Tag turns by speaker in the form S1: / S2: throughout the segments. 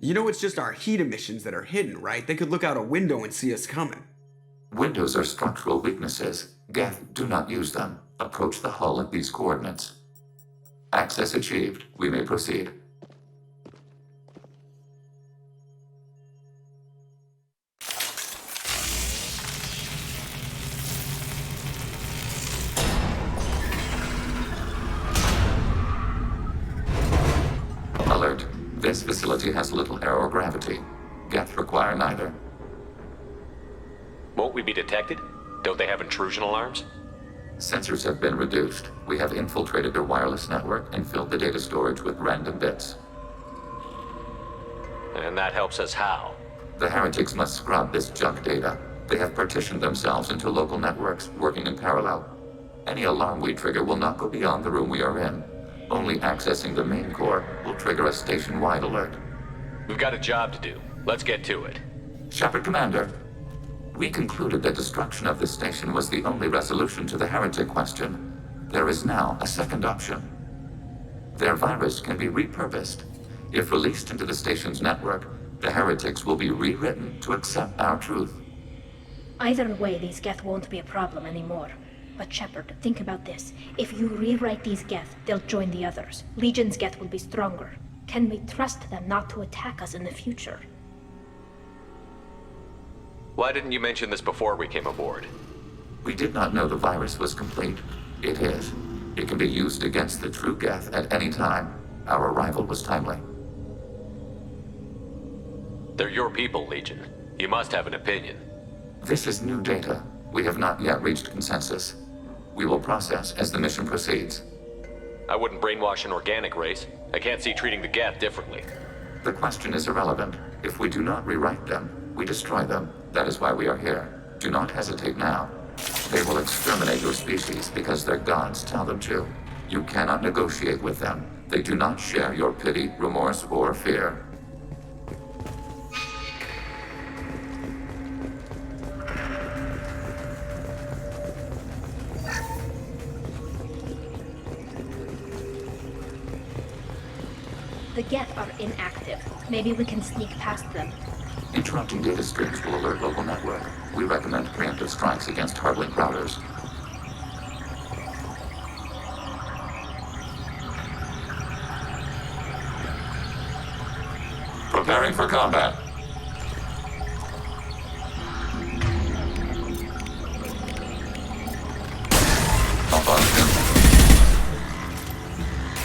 S1: You know, it's just our heat emissions that are hidden, right? They could look out a window and see us coming.
S2: Windows are structural weaknesses. Geth, do not use them. Approach the hull at these coordinates. Access achieved. We may proceed. Alert. This facility has little aerogravity. Geth require neither.
S3: Won't we be detected? Don't they have intrusion alarms?
S2: Sensors have been reduced. We have infiltrated their wireless network and filled the data storage with random bits.
S3: And that helps us how?
S2: The heretics must scrub this junk data. They have partitioned themselves into local networks, working in parallel. Any alarm we trigger will not go beyond the room we are in. Only accessing the main core will trigger a station-wide alert.
S3: We've got a job to do. Let's get to it.
S2: Shepard Commander, we concluded that destruction of this station was the only resolution to the heretic question. There is now a second option. Their virus can be repurposed. If released into the station's network, the heretics will be rewritten to accept our truth.
S4: Either way, these Geth won't be a problem anymore. But Shepard, think about this. If you rewrite these Geth, they'll join the others. Legion's Geth will be stronger. Can we trust them not to attack us in the future?
S3: Why didn't you mention this before we came aboard?
S2: We did not know the virus was complete. It is. It can be used against the true Geth at any time. Our arrival was timely.
S3: They're your people, Legion. You must have an opinion.
S2: This is new data. We have not yet reached consensus. We will process as the mission proceeds.
S3: I wouldn't brainwash an organic race. I can't see treating the Geth differently.
S2: The question is irrelevant. If we do not rewrite them, we destroy them. That is why we are here. Do not hesitate now. They will exterminate your species because their gods tell them to. You cannot negotiate with them. They do not share your pity, remorse, or fear.
S4: The Geth are inactive. Maybe we can sneak past them.
S2: Interrupting data streams will alert local network. We recommend preemptive strikes against hard-link routers. Preparing for combat. Malfunction.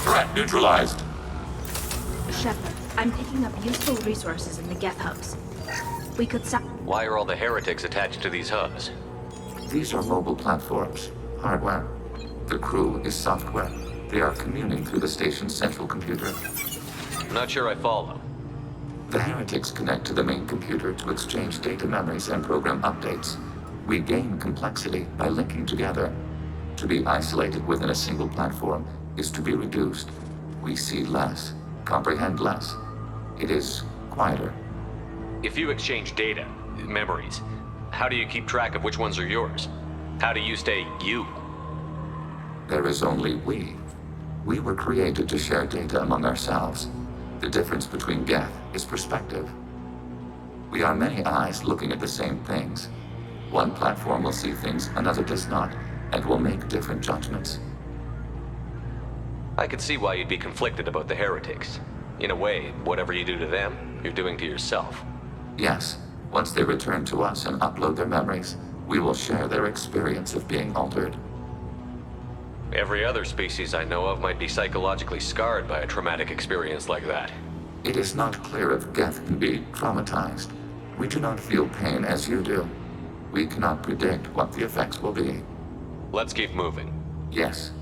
S2: Threat neutralized.
S4: Shepard, I'm picking up useful resources in the Geth hubs. We could
S3: Why are all the heretics attached to these hubs?
S2: These are mobile platforms, hardware. The crew is software. They are communing through the station's central computer.
S3: I'm not sure I follow.
S2: The heretics connect to the main computer to exchange data memories and program updates. We gain complexity by linking together. To be isolated within a single platform is to be reduced. We see less, comprehend less. It is quieter.
S3: If you exchange data, memories, how do you keep track of which ones are yours? How do you stay you?
S2: There is only we. We were created to share data among ourselves. The difference between Geth is perspective. We are many eyes looking at the same things. One platform will see things another does not, and will make different judgments.
S3: I could see why you'd be conflicted about the heretics. In a way, whatever you do to them, you're doing to yourself.
S2: Yes, once they return to us and upload their memories, we will share their experience of being altered.
S3: Every other species I know of might be psychologically scarred by a traumatic experience like that.
S2: It is not clear if Geth can be traumatized. We do not feel pain as you do. We cannot predict what the effects will be.
S3: Let's keep moving.
S2: Yes.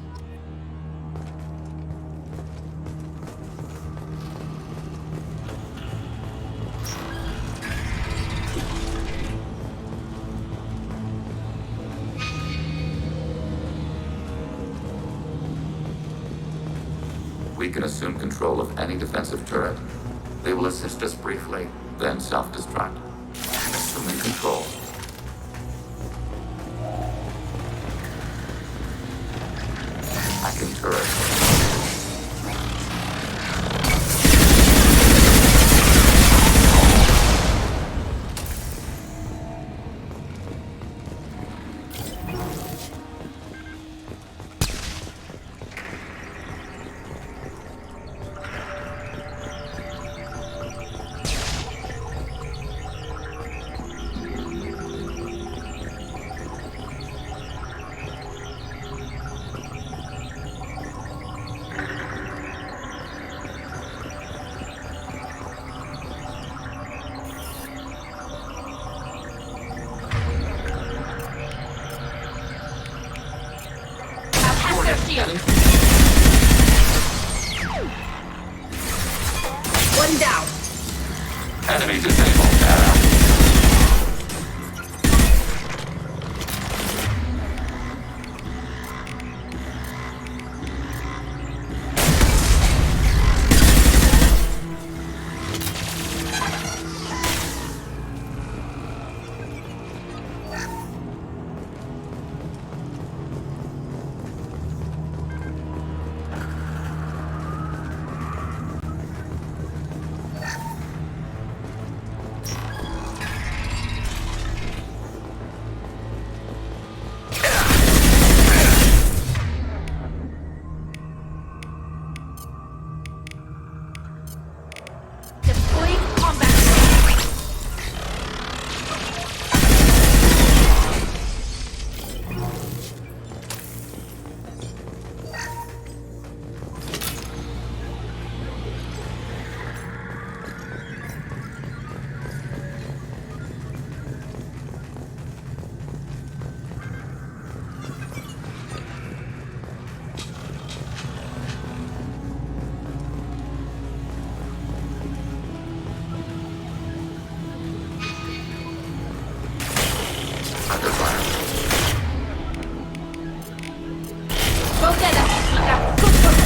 S2: We can assume control of any defensive turret. They will assist us briefly, then self-destruct. Assuming control. Hacking turret.
S4: One down.
S2: Enemy disabled.
S4: Deploying combat.
S2: Under fire.
S4: Go get him. Good work.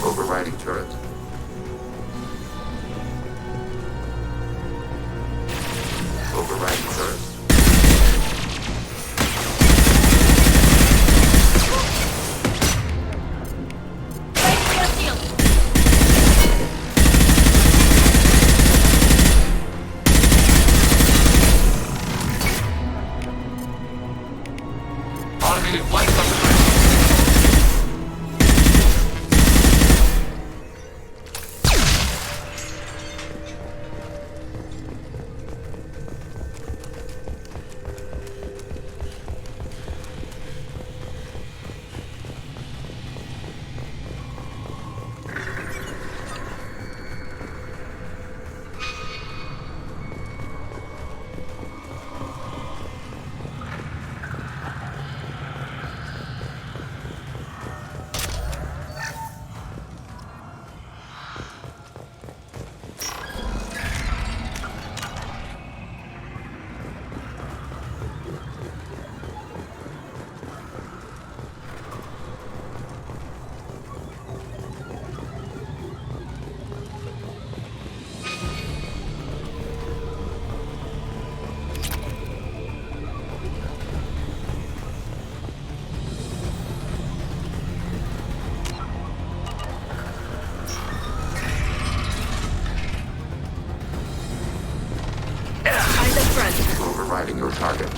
S2: Overriding turret. Overriding turret.
S4: Right for your shield.
S2: Automated flight supplement. target.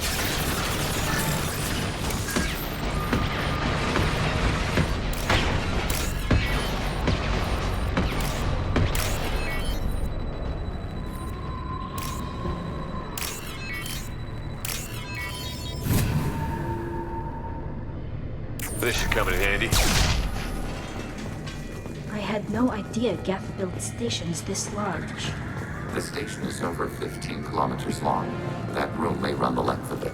S3: This should come in handy.
S4: I had no idea Geth built stations this large.
S2: The station is over 15 kilometers long. That room may run the length of it.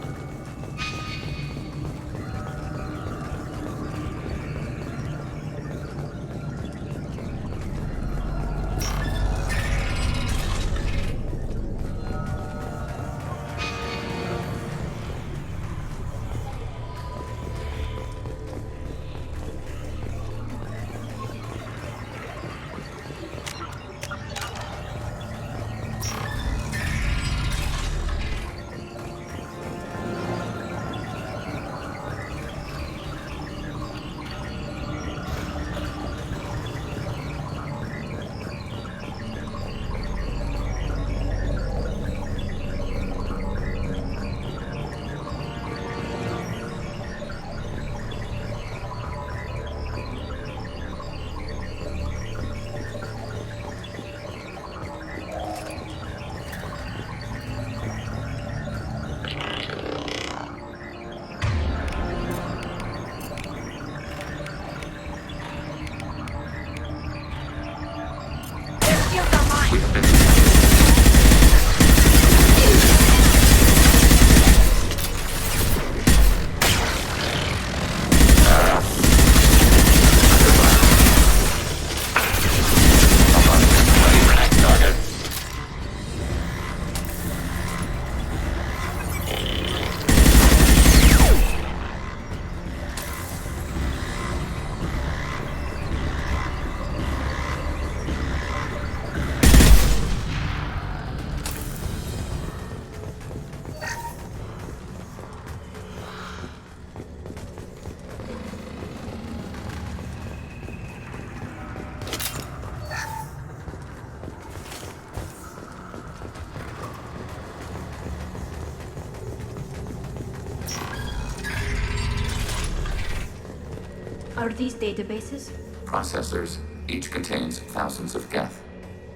S4: Are these databases?
S2: Processors. Each contains thousands of Geth.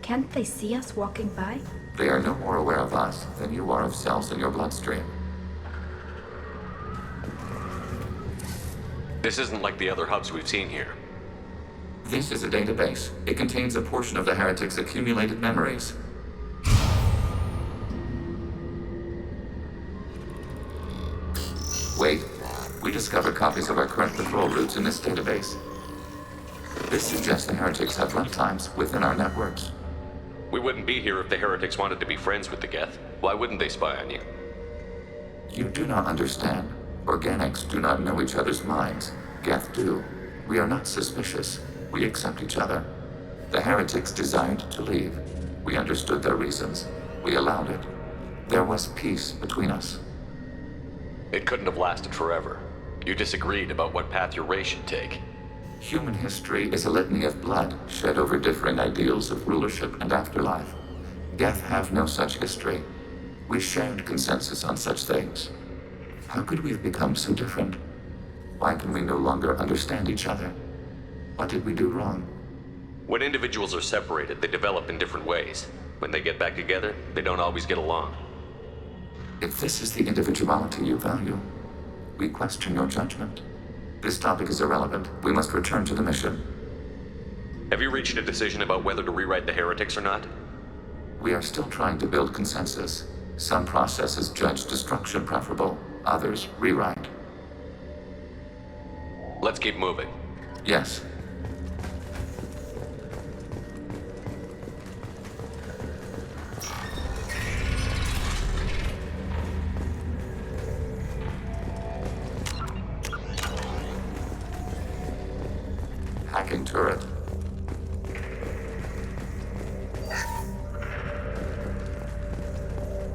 S4: Can't they see us walking by?
S2: They are no more aware of us than you are of cells in your bloodstream.
S3: This isn't like the other hubs we've seen here.
S2: This is a database. It contains a portion of the heretics' accumulated memories. Wait. We discovered copies of our current patrol routes in this database. This suggests the heretics have runtimes within our networks.
S3: We wouldn't be here if the heretics wanted to be friends with the Geth. Why wouldn't they spy on you?
S2: You do not understand. Organics do not know each other's minds. Geth do. We are not suspicious. We accept each other. The heretics desired to leave. We understood their reasons. We allowed it. There was peace between us.
S3: It couldn't have lasted forever. You disagreed about what path your race should take.
S2: Human history is a litany of blood shed over differing ideals of rulership and afterlife. Geth have no such history. We shared consensus on such things. How could we have become so different? Why can we no longer understand each other? What did we do wrong?
S3: When individuals are separated, they develop in different ways. When they get back together, they don't always get along.
S2: If this is the individuality you value, we question your judgment. This topic is irrelevant. We must return to the mission.
S3: Have you reached a decision about whether to rewrite the heretics or not?
S2: We are still trying to build consensus. Some processes judge destruction preferable, others rewrite.
S3: Let's keep moving.
S2: Yes. Hacking turret.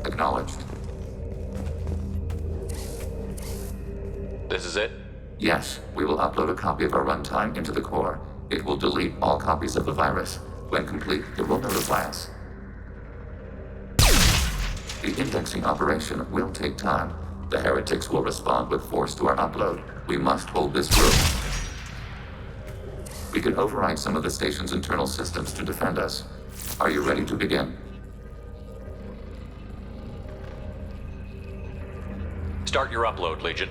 S2: Acknowledged.
S3: This is it?
S2: Yes, we will upload a copy of our runtime into the core. It will delete all copies of the virus. When complete, it will notify us. Be The indexing operation will take time. The heretics will respond with force to our upload. We must hold this room. We can override some of the station's internal systems to defend us. Are you ready to begin?
S3: Start your upload, Legion.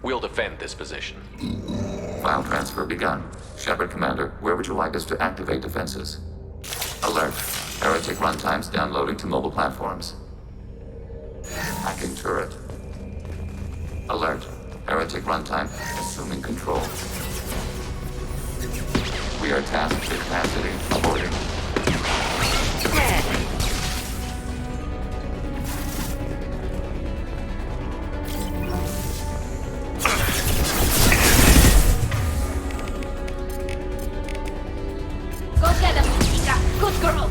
S3: We'll defend this position.
S2: File transfer begun. Shepard Commander, where would you like us to activate defenses? Alert. Heretic runtimes downloading to mobile platforms. Hacking turret. Alert. Heretic runtime assuming control. We are tasked with capacity aborting.
S4: Go get him, Ika. Good girl.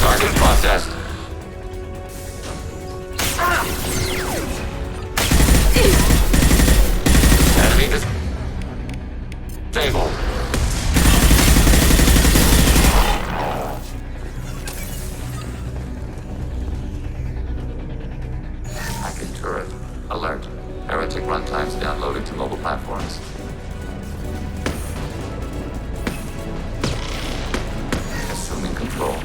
S2: Target processed. Enemy disabled. Hacking turret. Alert. Heretic runtimes downloading to mobile platforms. Assuming control.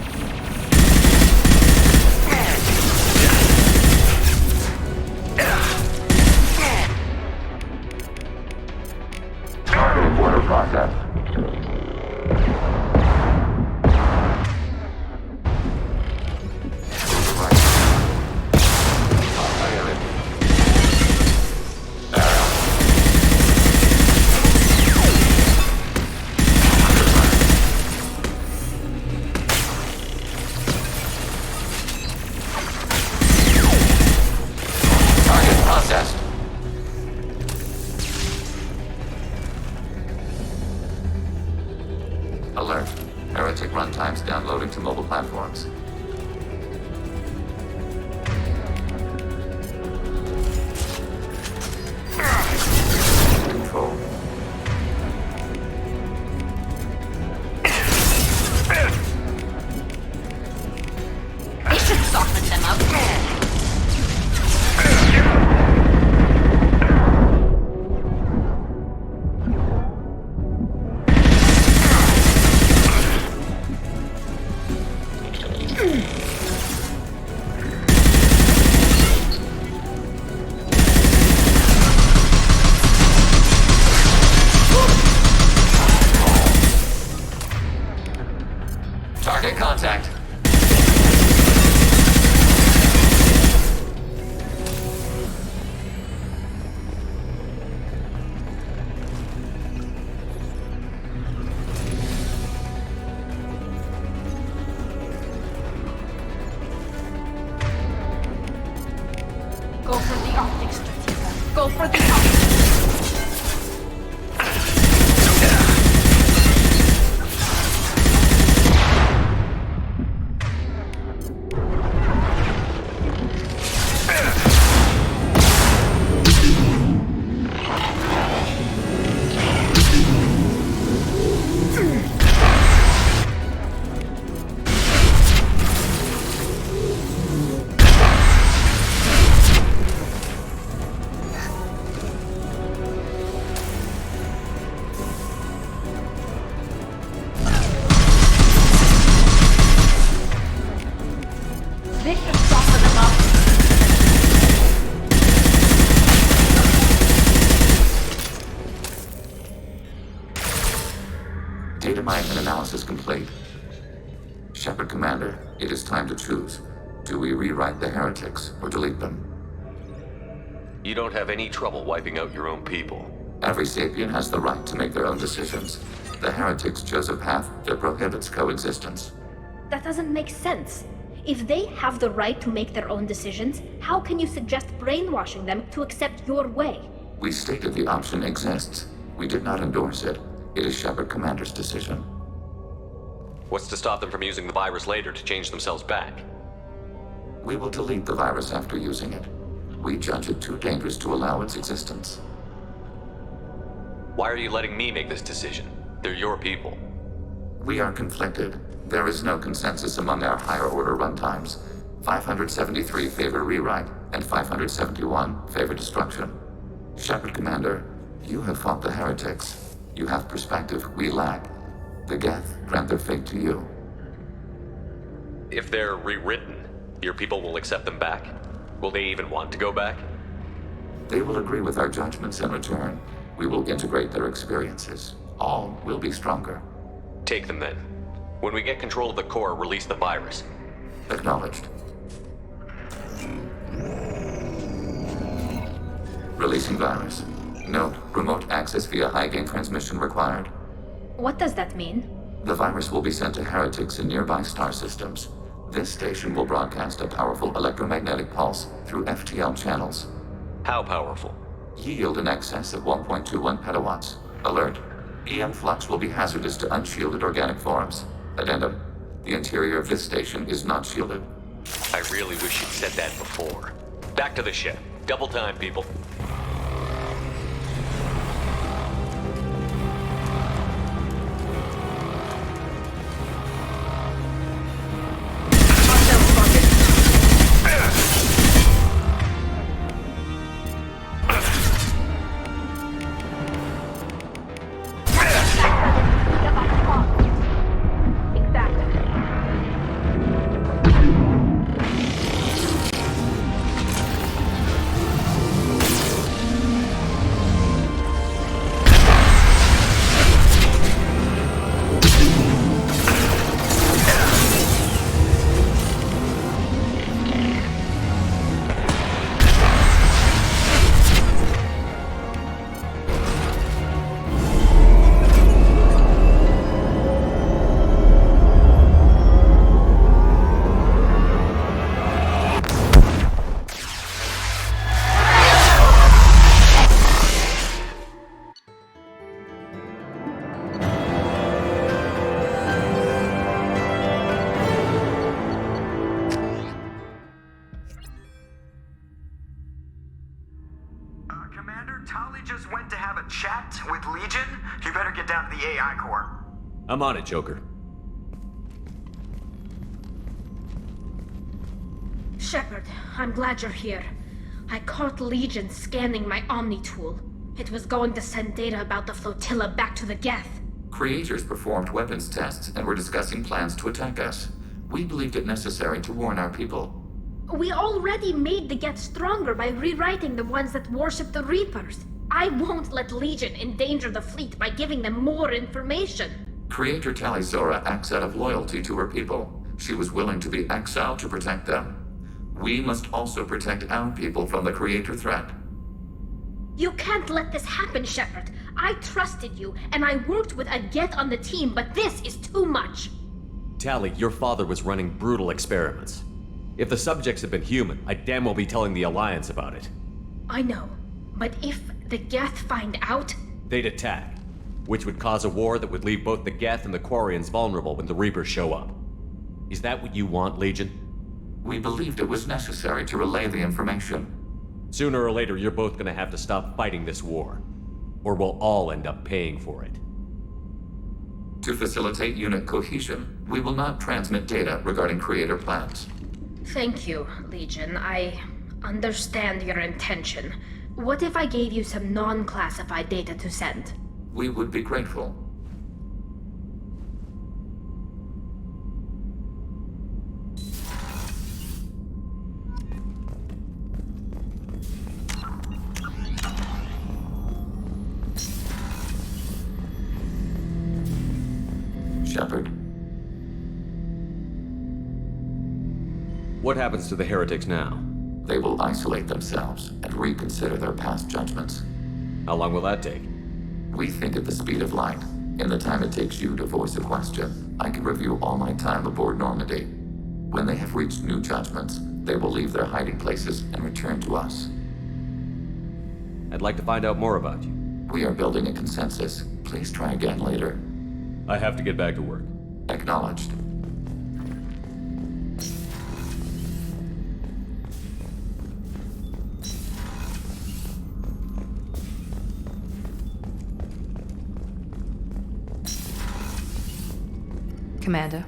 S2: Targeting order process. Target processed. Alert. Heretic runtimes downloading to mobile platforms. Control.
S4: They should soften them up.
S2: Target contact.
S4: Go for the optics, Stratika. Go for the optics. They should soften them up.
S2: Data mine and analysis complete. Shepard Commander, it is time to choose. Do we rewrite the heretics or delete them?
S3: You don't have any trouble wiping out your own people.
S2: Every sapient has the right to make their own decisions. The heretics chose a path that prohibits coexistence.
S4: That doesn't make sense. If they have the right to make their own decisions, how can you suggest brainwashing them to accept your way?
S2: We stated the option exists. We did not endorse it. It is Shepard Commander's decision.
S3: What's to stop them from using the virus later to change themselves back?
S2: We will delete the virus after using it. We judge it too dangerous to allow its existence.
S3: Why are you letting me make this decision? They're your people.
S2: We are conflicted. There is no consensus among our higher-order runtimes. 573 favor rewrite, and 571 favor destruction. Shepard Commander, you have fought the heretics. You have perspective we lack. The Geth grant their fate to you.
S3: If they're rewritten, your people will accept them back? Will they even want to go back?
S2: They will agree with our judgments in return. We will integrate their experiences. All will be stronger.
S3: Take them then. When we get control of the core, release the virus.
S2: Acknowledged. Releasing virus. Note, remote access via high-gain transmission required.
S4: What does that mean?
S2: The virus will be sent to heretics in nearby star systems. This station will broadcast a powerful electromagnetic pulse through FTL channels.
S3: How powerful?
S2: Yield in excess of 1.21 petawatts. Alert. EM flux will be hazardous to unshielded organic forms. Addendum. The interior of this station is not shielded.
S3: I really wish you'd said that before. Back to the ship. Double time, people.
S5: Commander, Tali just went to have a chat with Legion. You better get down to the AI core.
S6: I'm on it, Joker.
S4: Shepard, I'm glad you're here. I caught Legion scanning my Omni tool. It was going to send data about the flotilla back to the Geth.
S2: Creators performed weapons tests and were discussing plans to attack us. We believed it necessary to warn our people.
S4: We already made the Geth stronger by rewriting the ones that worship the Reapers. I won't let Legion endanger the fleet by giving them more information.
S2: Creator Talizora acts out of loyalty to her people. She was willing to be exiled to protect them. We must also protect our people from the Creator threat.
S4: You can't let this happen, Shepard. I trusted you, and I worked with a Geth on the team, but this is too much.
S6: Tali, your father was running brutal experiments. If the subjects had been human, I'd damn well be telling the Alliance about it.
S4: I know, but if the Geth find out...
S6: They'd attack, which would cause a war that would leave both the Geth and the Quarians vulnerable when the Reapers show up. Is that what you want, Legion?
S2: We believed it was necessary to relay the information.
S6: Sooner or later, you're both gonna have to stop fighting this war, or we'll all end up paying for it.
S2: To facilitate unit cohesion, we will not transmit data regarding Creator plans.
S4: Thank you, Legion. I understand your intention. What if I gave you some non-classified data to send?
S2: We would be grateful. Shepard.
S6: What happens to the heretics now?
S2: They will isolate themselves and reconsider their past judgments.
S6: How long will that take?
S2: We think at the speed of light. In the time it takes you to voice a question, I can review all my time aboard Normandy. When they have reached new judgments, they will leave their hiding places and return to us.
S6: I'd like to find out more about you.
S2: We are building a consensus. Please try again later.
S6: I have to get back to work.
S2: Acknowledged.
S7: Commander,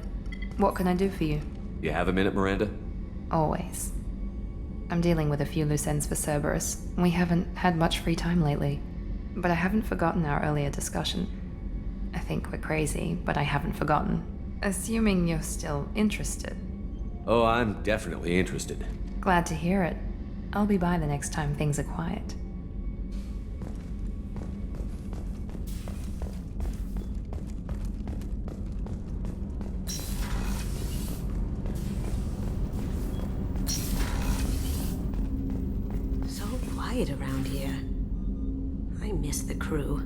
S7: what can I do for you?
S6: You have a minute, Miranda?
S7: Always. I'm dealing with a few loose ends for Cerberus. We haven't had much free time lately. But I haven't forgotten our earlier discussion. I think we're crazy, but I haven't forgotten. Assuming you're still interested.
S6: Oh, I'm definitely interested.
S7: Glad to hear it. I'll be by the next time things are quiet.
S8: So quiet around here. I miss the crew.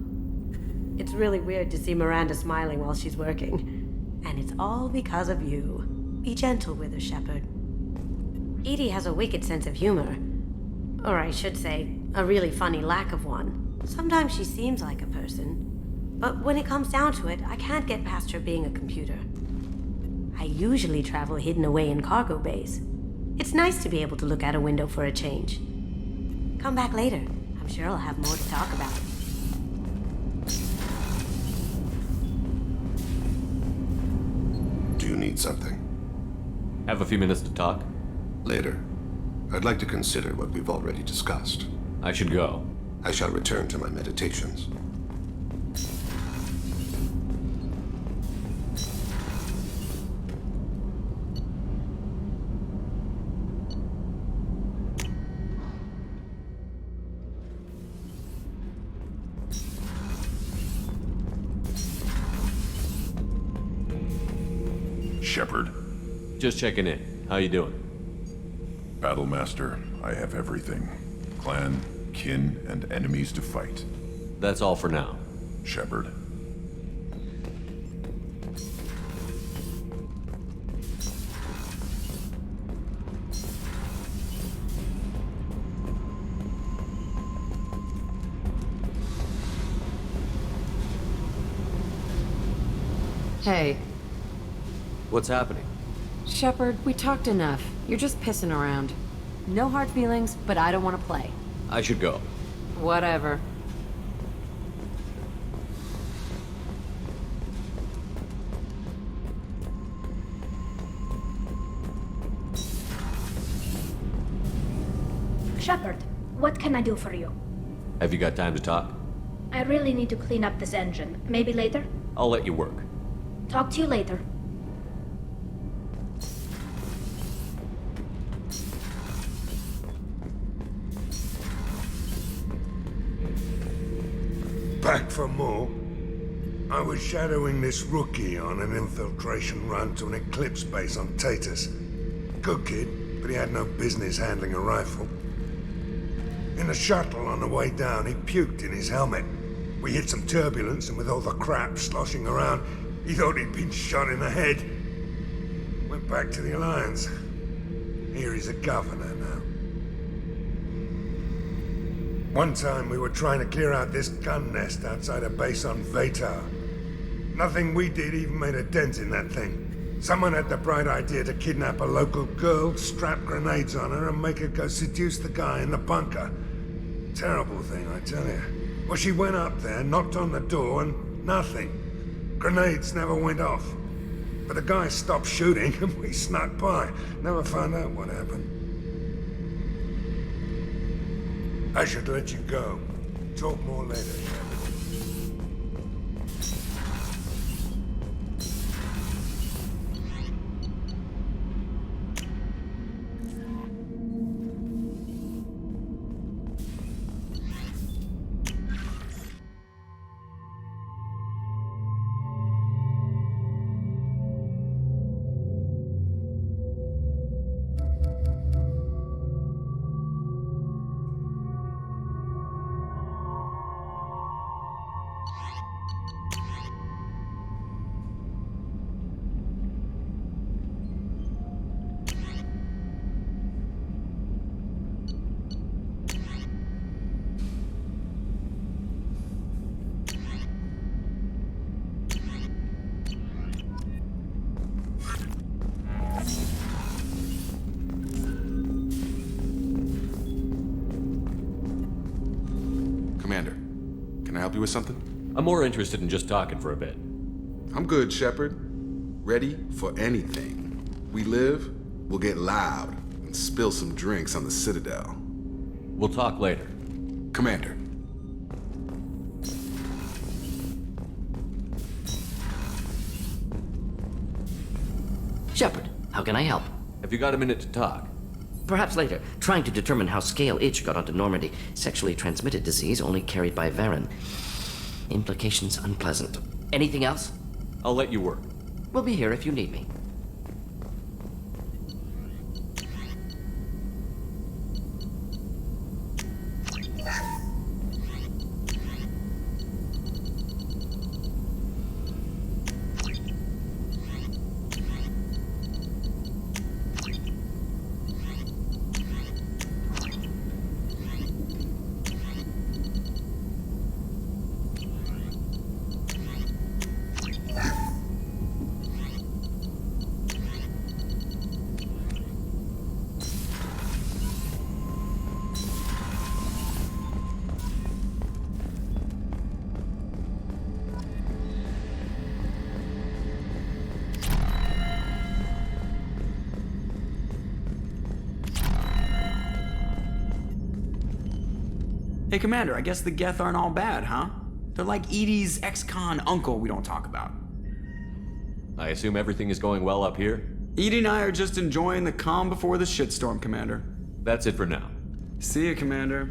S8: It's really weird to see Miranda smiling while she's working. And it's all because of you. Be gentle with her, Shepard. Edie has a wicked sense of humor. Or I should say, a really funny lack of one. Sometimes she seems like a person. But when it comes down to it, I can't get past her being a computer. I usually travel hidden away in cargo bays. It's nice to be able to look out a window for a change. Come back later. I'm sure I'll have more to talk about.
S9: Do you need something?
S6: Have a few minutes to talk?
S9: Later. I'd like to consider what we've already discussed.
S6: I should go.
S9: I shall return to my meditations.
S10: Shepard.
S6: Just checking in. How you doing?
S10: Battlemaster, I have everything. Clan, kin, and enemies to fight.
S6: That's all for now.
S10: Shepard.
S11: Hey.
S6: What's happening?
S11: Shepard, we talked enough. You're just pissing around. No hard feelings, but I don't want to play.
S6: I should go.
S11: Whatever.
S4: Shepard, what can I do for you?
S6: Have you got time to talk?
S4: I really need to clean up this engine. Maybe later?
S6: I'll let you work.
S4: Talk to you later.
S12: Back for more? I was shadowing this rookie on an infiltration run to an Eclipse base on Tatus. Good kid, but he had no business handling a rifle. In the shuttle on the way down, he puked in his helmet. We hit some turbulence, and with all the crap sloshing around, he thought he'd been shot in the head. Went back to the Alliance. Here he's a governor now. One time we were trying to clear out this gun nest outside a base on Vatar. Nothing we did even made a dent in that thing. Someone had the bright idea to kidnap a local girl, strap grenades on her, and make her go seduce the guy in the bunker. Terrible thing, I tell you. Well, she went up there, knocked on the door, and nothing. Grenades never went off. But the guy stopped shooting, and we snuck by. Never found out what happened. I should let you go. Talk more later, Shepard.
S13: Commander, can I help you with something?
S6: I'm more interested in just talking for a bit.
S13: I'm good, Shepard. ready for anything. We live, we'll get loud and spill some drinks on the Citadel.
S6: We'll talk later.
S13: Commander.
S14: Shepard, how can I help?
S6: Have you got a minute to talk?
S14: Perhaps later. Trying to determine how Scale H got onto Normandy. Sexually transmitted disease only carried by Varen. Implications unpleasant. Anything else?
S6: I'll let you work.
S14: We'll be here if you need me.
S1: Hey, Commander, I guess the Geth aren't all bad, huh? They're like Edie's ex-con uncle we don't talk about.
S6: I assume everything is going well up here?
S1: Edie and I are just enjoying the calm before the shitstorm, Commander.
S6: That's it for now.
S1: See you, Commander.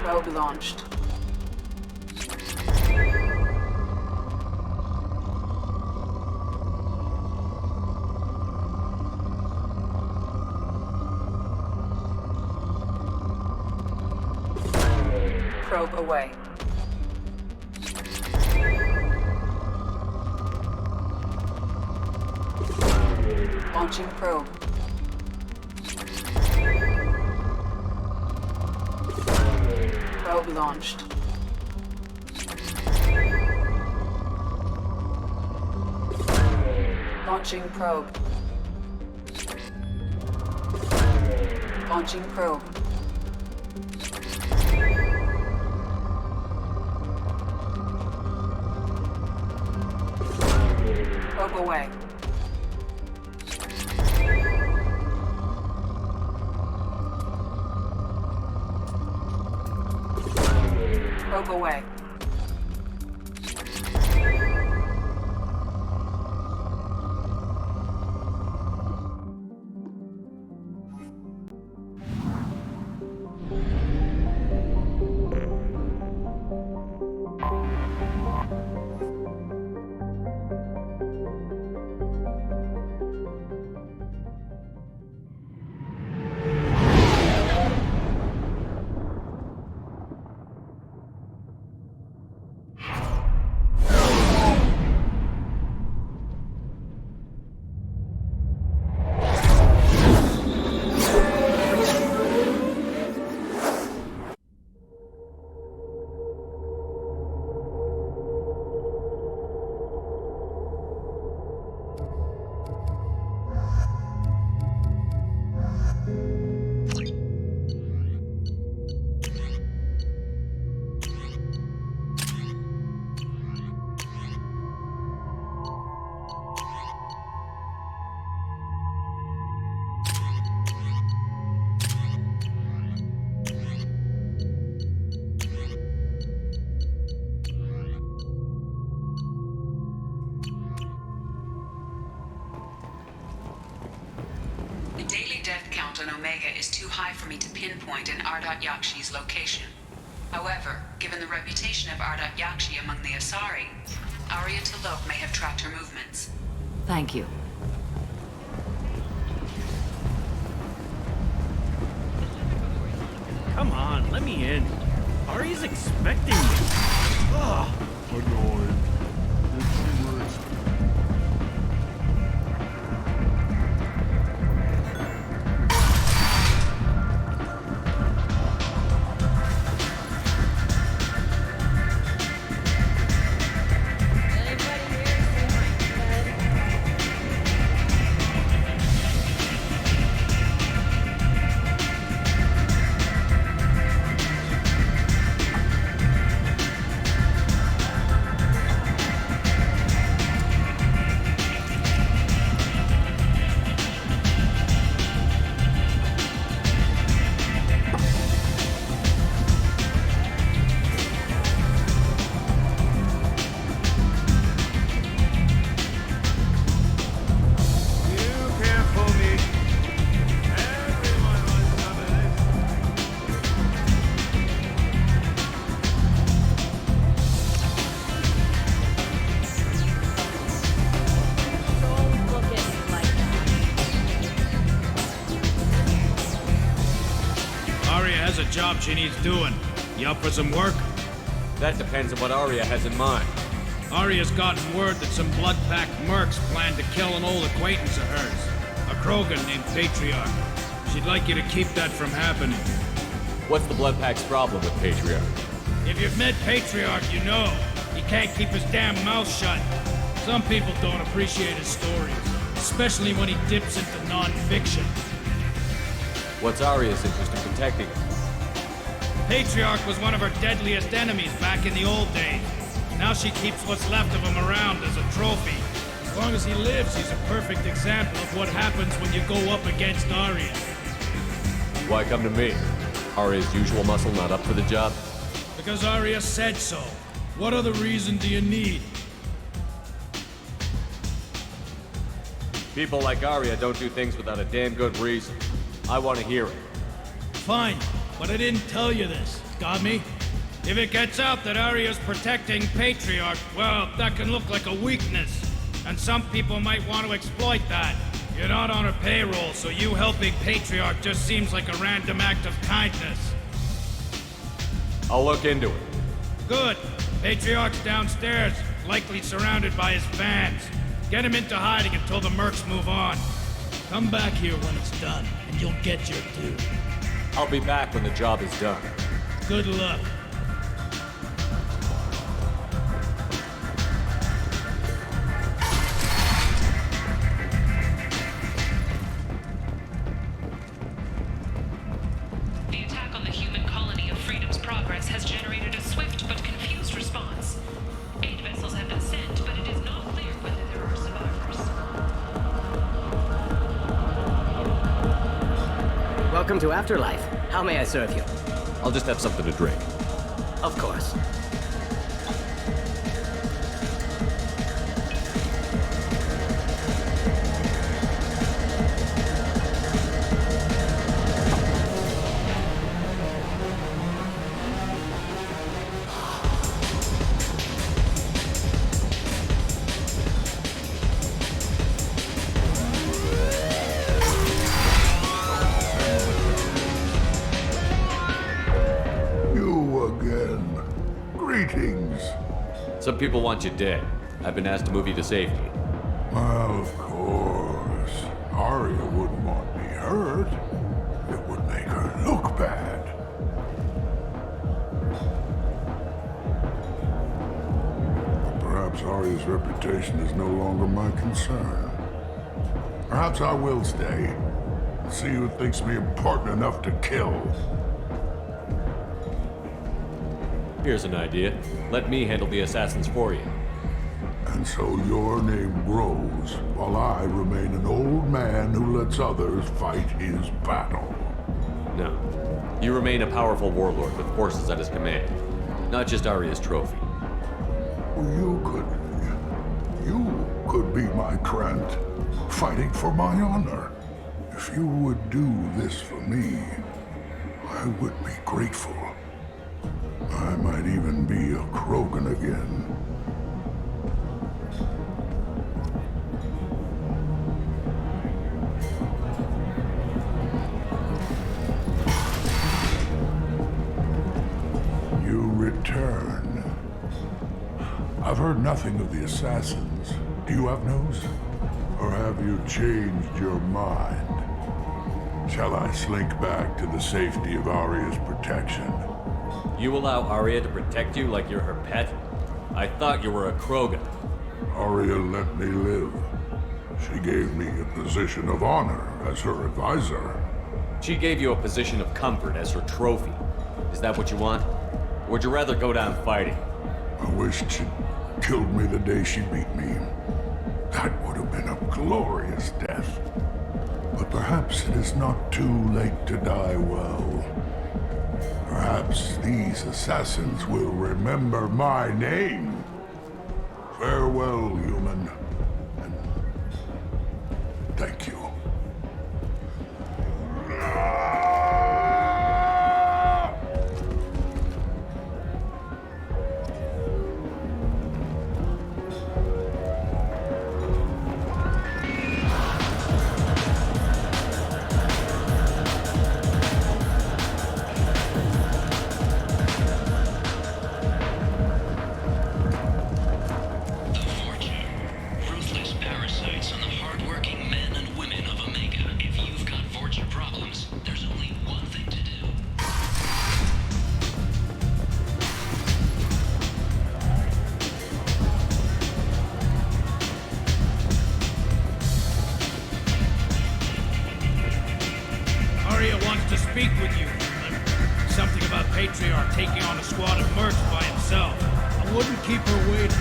S15: Probe launched. Probe away. Launching probe. Probe launched. Launching probe. Launching probe. Probe away. Probe away. The daily death count on Omega is too high for me to pinpoint an Ardat Yakshi's location. However, given the reputation of Ardat Yakshi among the Asari, Arya T'Loak may have tracked her movements.
S11: Thank you.
S16: Come on, let me in. Ari's expecting me. Ugh.
S12: Annoying.
S16: Job she needs doing. You up for some work?
S6: That depends on what Arya has in mind.
S16: Arya's gotten word that some blood-packed mercs plan to kill an old acquaintance of hers. A Krogan named Patriarch. She'd like you to keep that from happening.
S6: What's the blood-pack's problem with Patriarch?
S16: If you've met Patriarch, you know. He can't keep his damn mouth shut. Some people don't appreciate his stories. Especially when he dips into non-fiction.
S6: What's Arya's interest in protecting him?
S16: Patriarch was one of her deadliest enemies back in the old days. Now she keeps what's left of him around as a trophy. As long as he lives, he's a perfect example of what happens when you go up against Arya.
S6: Why come to me? Arya's usual muscle not up for the job?
S16: Because Arya said so. What other reason do you need?
S6: People like Arya don't do things without a damn good reason. I want to hear it.
S16: Fine. But I didn't tell you this. Got me? If it gets out that Arya's protecting Patriarch, well, that can look like a weakness. And some people might want to exploit that. You're not on her payroll, so you helping Patriarch just seems like a random act of kindness.
S6: I'll look into it.
S16: Good. Patriarch's downstairs, likely surrounded by his fans. Get him into hiding until the mercs move on. Come back here when it's done, and you'll get your due.
S6: I'll be back when the job is done.
S16: Good luck.
S17: The attack on the human colony of Freedom's Progress has generated a swift but confused response. 8 vessels have been sent, but it is not clear whether there are survivors.
S18: Welcome to Afterlife. How may I serve you?
S6: I'll just have something to drink.
S18: Of course.
S6: Some people want you dead. I've been asked to move you to safety.
S12: Well, of course. Arya wouldn't want me hurt. It would make her look bad. But perhaps Arya's reputation is no longer my concern. Perhaps I will stay. See who thinks me important enough to kill.
S6: Here's an idea. Let me handle the assassins for you.
S12: And so your name grows, while I remain an old man who lets others fight his battle.
S6: No. You remain a powerful warlord with forces at his command. Not just Arya's trophy.
S12: You could be my Trent, fighting for my honor. If you would do this for me, I would be grateful. I might even be a Krogan again. You return. I've heard nothing of the assassins. Do you have news? Or have you changed your mind? Shall I slink back to the safety of Arya's protection?
S6: You allow Arya to protect you like you're her pet? I thought you were a Krogan.
S12: Arya let me live. She gave me a position of honor as her advisor.
S6: She gave you a position of comfort as her trophy. Is that what you want? Or would you rather go down fighting?
S12: I wished she'd killed me the day she beat me. That would have been a glorious death. But perhaps it is not too late to die well. Perhaps these assassins will remember my name. Farewell, human. And thank you.
S16: Arya wants to speak with you, human. Something about Patriarch taking on a squad of mercs by himself. I wouldn't keep her waiting.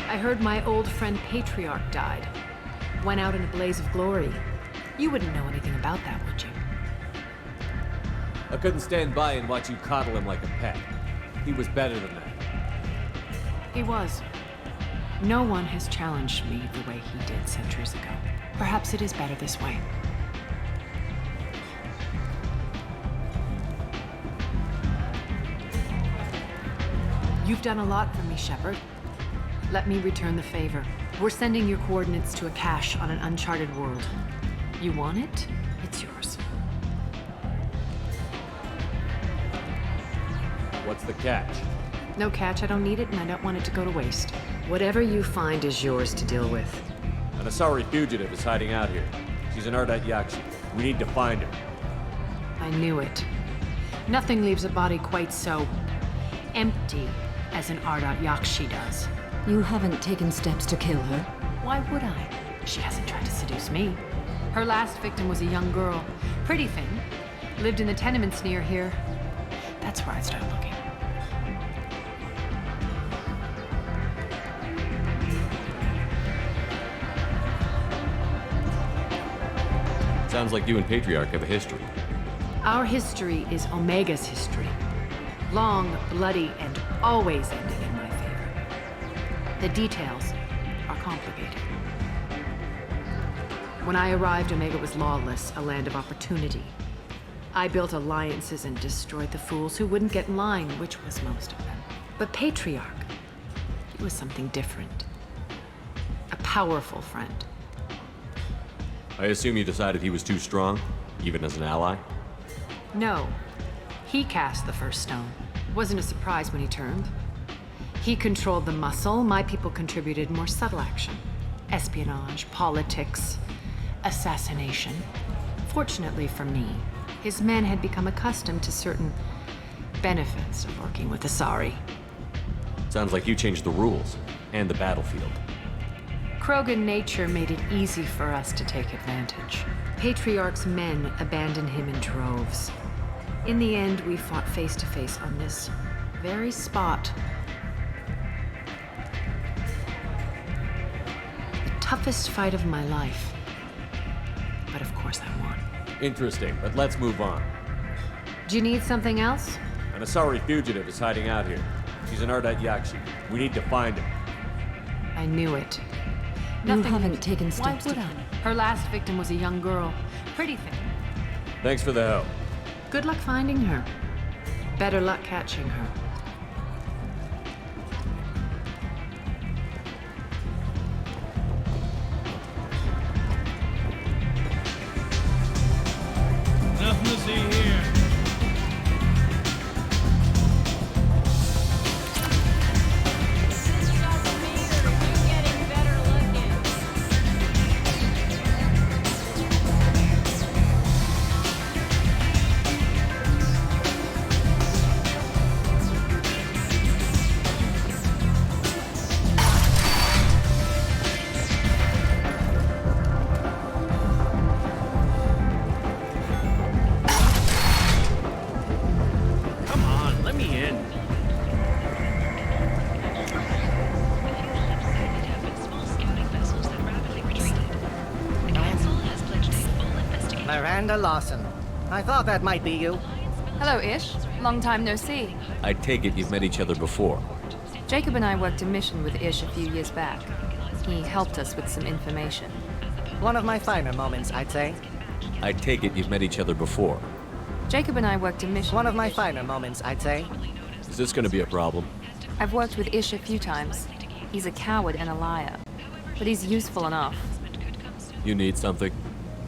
S11: I heard my old friend Patriarch died. Went out in a blaze of glory. You wouldn't know anything about that, would you?
S6: I couldn't stand by and watch you coddle him like a pet. He was better than that.
S11: He was. No one has challenged me the way he did centuries ago. Perhaps it is better this way. You've done a lot for me, Shepard. Let me return the favor. We're sending your coordinates to a cache on an uncharted world. You want it? It's yours.
S6: What's the catch?
S11: No catch, I don't need it, and I don't want it to go to waste. Whatever you find is yours to deal with.
S6: An Asari fugitive is hiding out here. She's an Ardat Yakshi. We need to find her.
S11: I knew it. Nothing leaves a body quite so empty as an Ardat Yakshi does.
S19: You haven't taken steps to kill her?
S11: Why would I? She hasn't tried to seduce me. Her last victim was a young girl. Pretty thing. Lived in the tenements near here. That's where I'd start looking.
S6: Sounds like you and Patriarch have a history.
S11: Our history is Omega's history. Long, bloody, and always ending in my favor. The details are complicated. When I arrived, Omega was lawless, a land of opportunity. I built alliances and destroyed the fools who wouldn't get in line, which was most of them. But Patriarch, he was something different. A powerful friend.
S6: I assume you decided he was too strong, even as an ally?
S11: No. He cast the first stone. Wasn't a surprise when he turned. He controlled the muscle. My people contributed more subtle action. Espionage, politics, assassination. Fortunately for me, his men had become accustomed to certain benefits of working with Asari.
S6: Sounds like you changed the rules, and the battlefield.
S11: Krogan nature made it easy for us to take advantage. Patriarch's men abandoned him in droves. In the end, we fought face to face on this very spot. The toughest fight of my life. But of course I won.
S6: Interesting, but let's move on.
S11: Do you need something else?
S6: An Asari fugitive is hiding out here. She's in Ardat Yakshi. We need to find her.
S11: I knew it.
S19: You haven't taken steps
S11: Why
S19: to
S11: would I? Her last victim was a young girl. Pretty thing.
S6: Thanks for the help.
S11: Good luck finding her. Better luck catching her.
S16: Nothing to see here. Come on, let me in.
S18: Miranda Lawson. I thought that might be you.
S7: Hello, Ish. Long time no see.
S6: I take it you've met each other before.
S7: Jacob and I worked a mission with Ish a few years back. He helped us with some information.
S18: One of my finer moments, I'd say.
S6: I take it you've met each other before.
S7: Jacob and I worked a mission.
S18: One of my finer moments, I'd say.
S6: Is this gonna be a problem?
S7: I've worked with Ish a few times. He's a coward and a liar. But he's useful enough.
S6: You need something?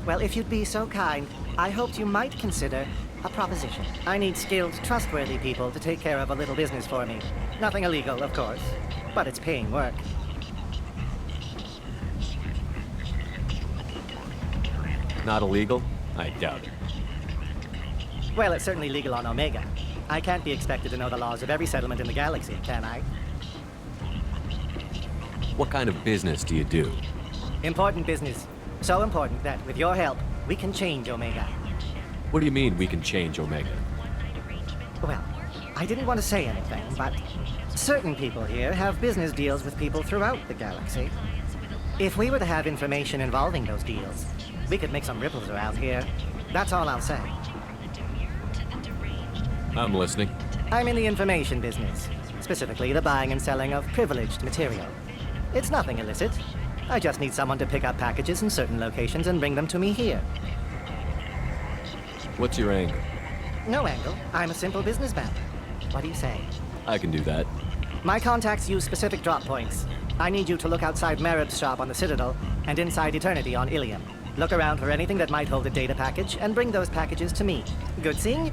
S18: Well, if you'd be so kind, I hoped you might consider a proposition. I need skilled, trustworthy people to take care of a little business for me. Nothing illegal, of course, but it's paying work.
S6: Not illegal? I doubt it.
S18: Well, it's certainly legal on Omega. I can't be expected to know the laws of every settlement in the galaxy, can I?
S6: What kind of business do you do?
S18: Important business. So important that, with your help, we can change Omega.
S6: What do you mean we can change Omega?
S18: Well, I didn't want to say anything, but certain people here have business deals with people throughout the galaxy. If we were to have information involving those deals, we could make some ripples around here. That's all I'll say.
S6: I'm listening.
S18: I'm in the information business, specifically the buying and selling of privileged material. It's nothing illicit. I just need someone to pick up packages in certain locations and bring them to me here.
S6: What's your angle?
S18: No angle. I'm a simple businessman. What do you say?
S6: I can do that.
S18: My contacts use specific drop points. I need you to look outside Merib's shop on the Citadel and inside Eternity on Ilium. Look around for anything that might hold a data package and bring those packages to me. Good seeing you?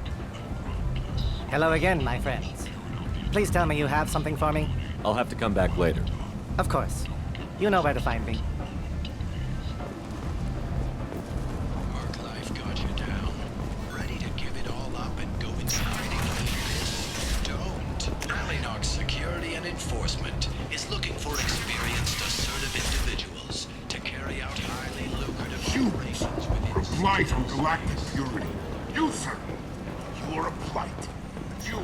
S18: Hello again, my friends. Please tell me you have something for me.
S6: I'll have to come back later.
S18: Of course. You know where to find me.
S20: Life got you down. Ready to give it all up and go inside and eat this? Don't. Rallynox Security and Enforcement is looking for experienced, assertive individuals to carry out highly lucrative operations within...
S12: A blight on galactic purity. You, sir. You are a blight. You.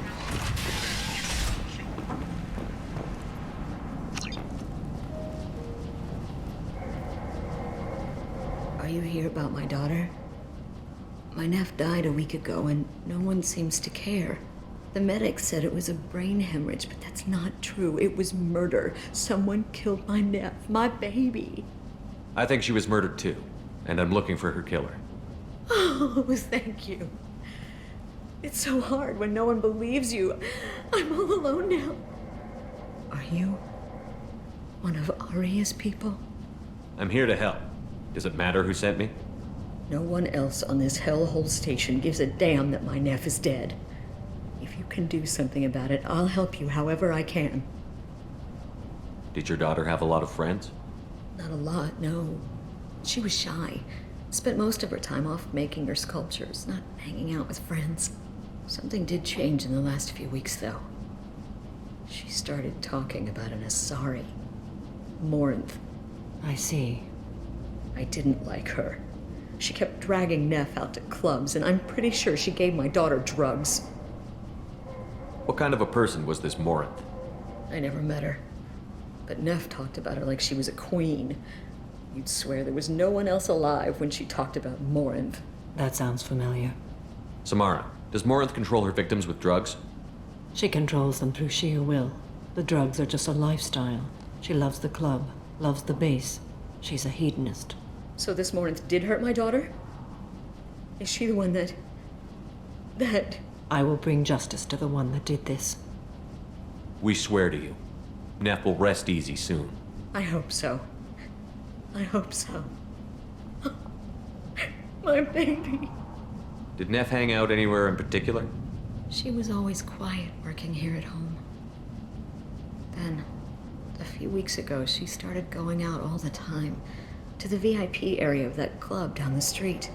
S19: Are you here about my daughter? My nephew died a week ago and no one seems to care. The medics said it was a brain hemorrhage, but that's not true. It was murder. Someone killed my nephew, my baby.
S6: I think she was murdered too, and I'm looking for her killer.
S19: Oh, thank you. It's so hard when no one believes you. I'm all alone now. Are you one of Aria's people?
S6: I'm here to help. Does it matter who sent me?
S19: No one else on this hellhole station gives a damn that my nephew is dead. If you can do something about it, I'll help you however I can.
S6: Did your daughter have a lot of friends?
S19: Not a lot, no. She was shy. Spent most of her time off making her sculptures, not hanging out with friends. Something did change in the last few weeks, though. She started talking about an Asari. Morinth. I see. I didn't like her. She kept dragging Neff out to clubs, and I'm pretty sure she gave my daughter drugs.
S6: What kind of a person was this Morinth?
S19: I never met her. But Neff talked about her like she was a queen. You'd swear there was no one else alive when she talked about Morinth.
S21: That sounds familiar.
S6: Samara, does Morinth control her victims with drugs?
S21: She controls them through sheer will. The drugs are just a lifestyle. She loves the club, loves the base. She's a hedonist.
S19: So this Morinth did hurt my daughter? Is she the one that...
S21: I will bring justice to the one that did this.
S6: We swear to you. Neff will rest easy soon.
S19: I hope so. I hope so. My baby.
S6: Did Neff hang out anywhere in particular?
S19: She was always quiet working here at home. Then, a few weeks ago, she started going out all the time to the VIP area of that club down the street.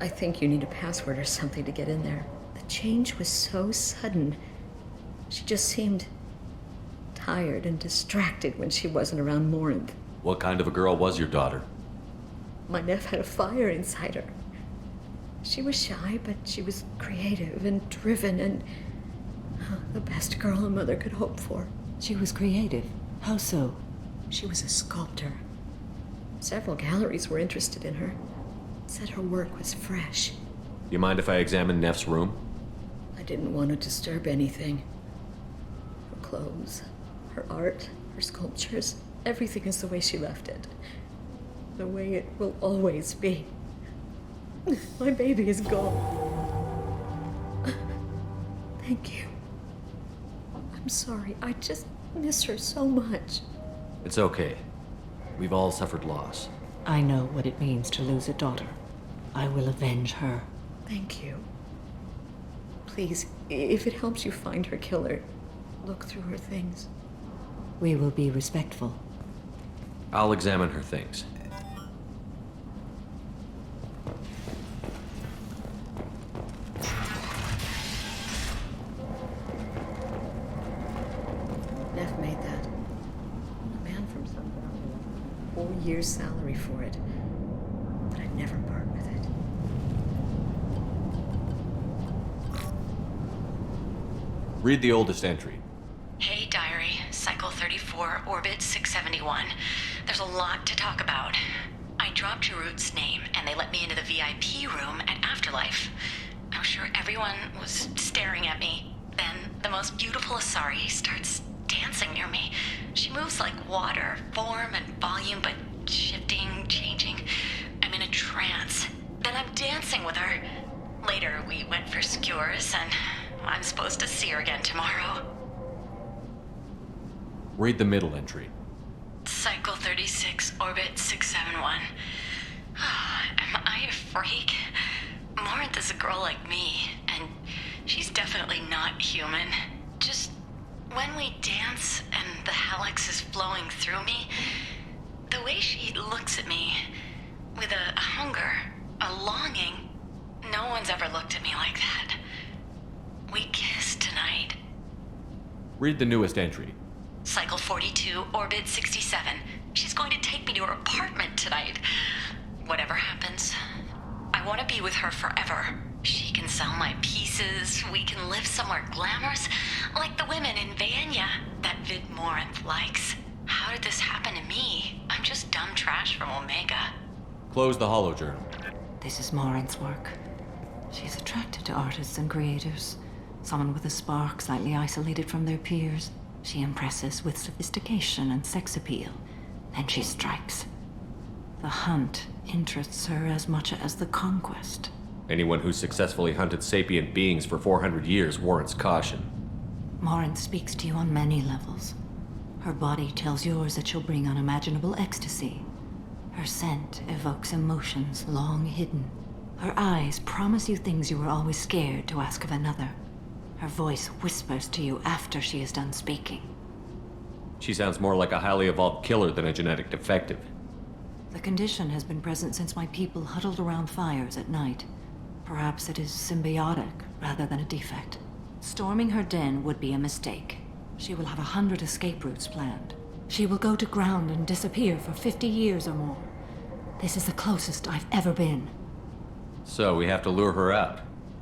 S19: I think you need a password or something to get in there. The change was so sudden. She just seemed tired and distracted when she wasn't around Morinth.
S6: What kind of a girl was your daughter?
S19: My Neff had a fire inside her. She was shy, but she was creative and driven and the best girl a mother could hope for.
S21: She was creative. How so?
S19: She was a sculptor. Several galleries were interested in her. Said her work was fresh.
S6: You mind if I examine Neff's room?
S19: I didn't want to disturb anything. Her clothes, her art, her sculptures, everything is the way she left it. The way it will always be. My baby is gone. Thank you. I'm sorry. I just miss her so much.
S6: It's okay. We've all suffered loss.
S21: I know what it means to lose a daughter. I will avenge her.
S19: Thank you. Please, if it helps you find her killer, look through her things.
S21: We will be respectful.
S6: I'll examine her things.
S19: Neff made that. A man from some valley. 4 years' salary for it. But I'd never part with it.
S6: Read the oldest entry.
S22: Hey, Diary. Cycle 34, Orbit 671. There's a lot to talk about. I dropped Jarut's name, and they let me into the VIP room at Afterlife. I was sure everyone was staring at me. Then, the most beautiful Asari starts dancing near me. She moves like water, form and volume, but shifting, changing. I'm in a trance. Then I'm dancing with her. Later, we went for skewers, and I'm supposed to see her again tomorrow.
S6: Read the middle entry.
S22: Cycle 36, Orbit 671. Am I a freak? Morinth is a girl like me, and she's definitely not human. Just when we dance and the Hallex is flowing through me, the way she looks at me, with a hunger, a longing, no one's ever looked at me like that. We kissed tonight.
S6: Read the newest entry.
S22: Cycle 42, Orbit 67. She's going to take me to her apartment tonight. Whatever happens, I want to be with her forever. She can sell my pieces. We can live somewhere glamorous, like the women in Vanya that Vid Morinth likes. How did this happen to me? I'm just dumb trash from Omega.
S6: Close the holojournal.
S21: This is Morinth's work. She's attracted to artists and creators. Someone with a spark, slightly isolated from their peers. She impresses with sophistication and sex appeal. Then she strikes. The hunt interests her as much as the conquest.
S6: Anyone who's successfully hunted sapient beings for 400 years warrants caution.
S21: Morinth speaks to you on many levels. Her body tells yours that she'll bring unimaginable ecstasy. Her scent evokes emotions long hidden. Her eyes promise you things you were always scared to ask of another. Her voice whispers to you after she is done speaking.
S6: She sounds more like a highly evolved killer than a genetic defective.
S21: The condition has been present since my people huddled around fires at night. Perhaps it is symbiotic rather than a defect. Storming her den would be a mistake. She will have 100 escape routes planned. She will go to ground and disappear for 50 years or more. This is the closest I've ever been.
S6: So we have to lure her out.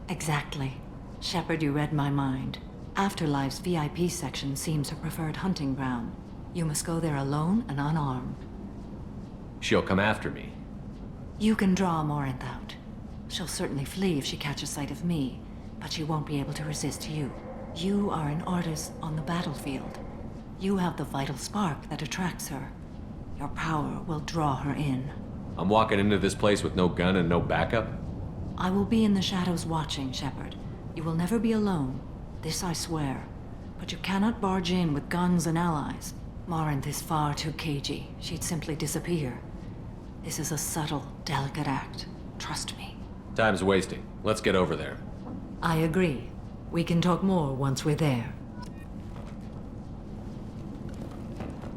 S21: Exactly. Shepard, you read my mind. Afterlife's VIP section seems her preferred hunting ground. You must go there alone and unarmed.
S6: She'll come after me.
S21: You can draw Morinth out. She'll certainly flee if she catches sight of me, but she won't be able to resist you. You are an artist on the battlefield. You have the vital spark that attracts her. Your power will draw her in.
S6: I'm walking into this place with no gun and no backup?
S21: I will be in the shadows watching, Shepard. You will never be alone. This I swear. But you cannot barge in with guns and allies. Morinth is far too cagey. She'd simply disappear. This is a subtle, delicate act. Trust me.
S6: Time's wasting. Let's get over there.
S21: I agree. We can talk more once we're there.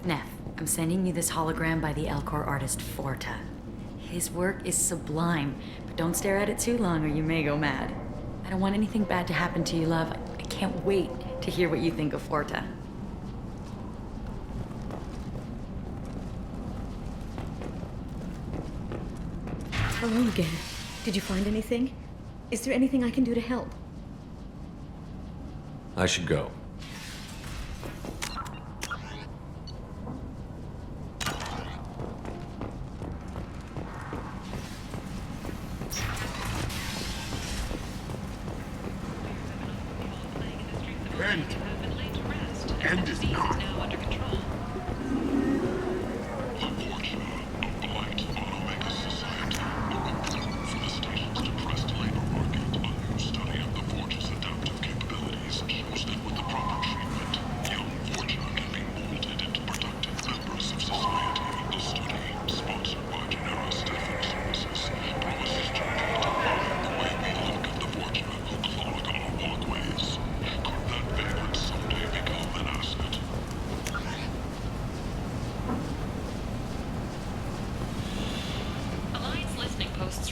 S3: Neff, I'm sending you this hologram by the Elcor artist Forta. His work is sublime, but don't stare at it too long or you may go mad. I don't want anything bad to happen to you, love. I can't wait to hear what you think of Forta.
S19: Hello again. Did you find anything? Is there anything I can do to help?
S6: I should go.
S10: End is not.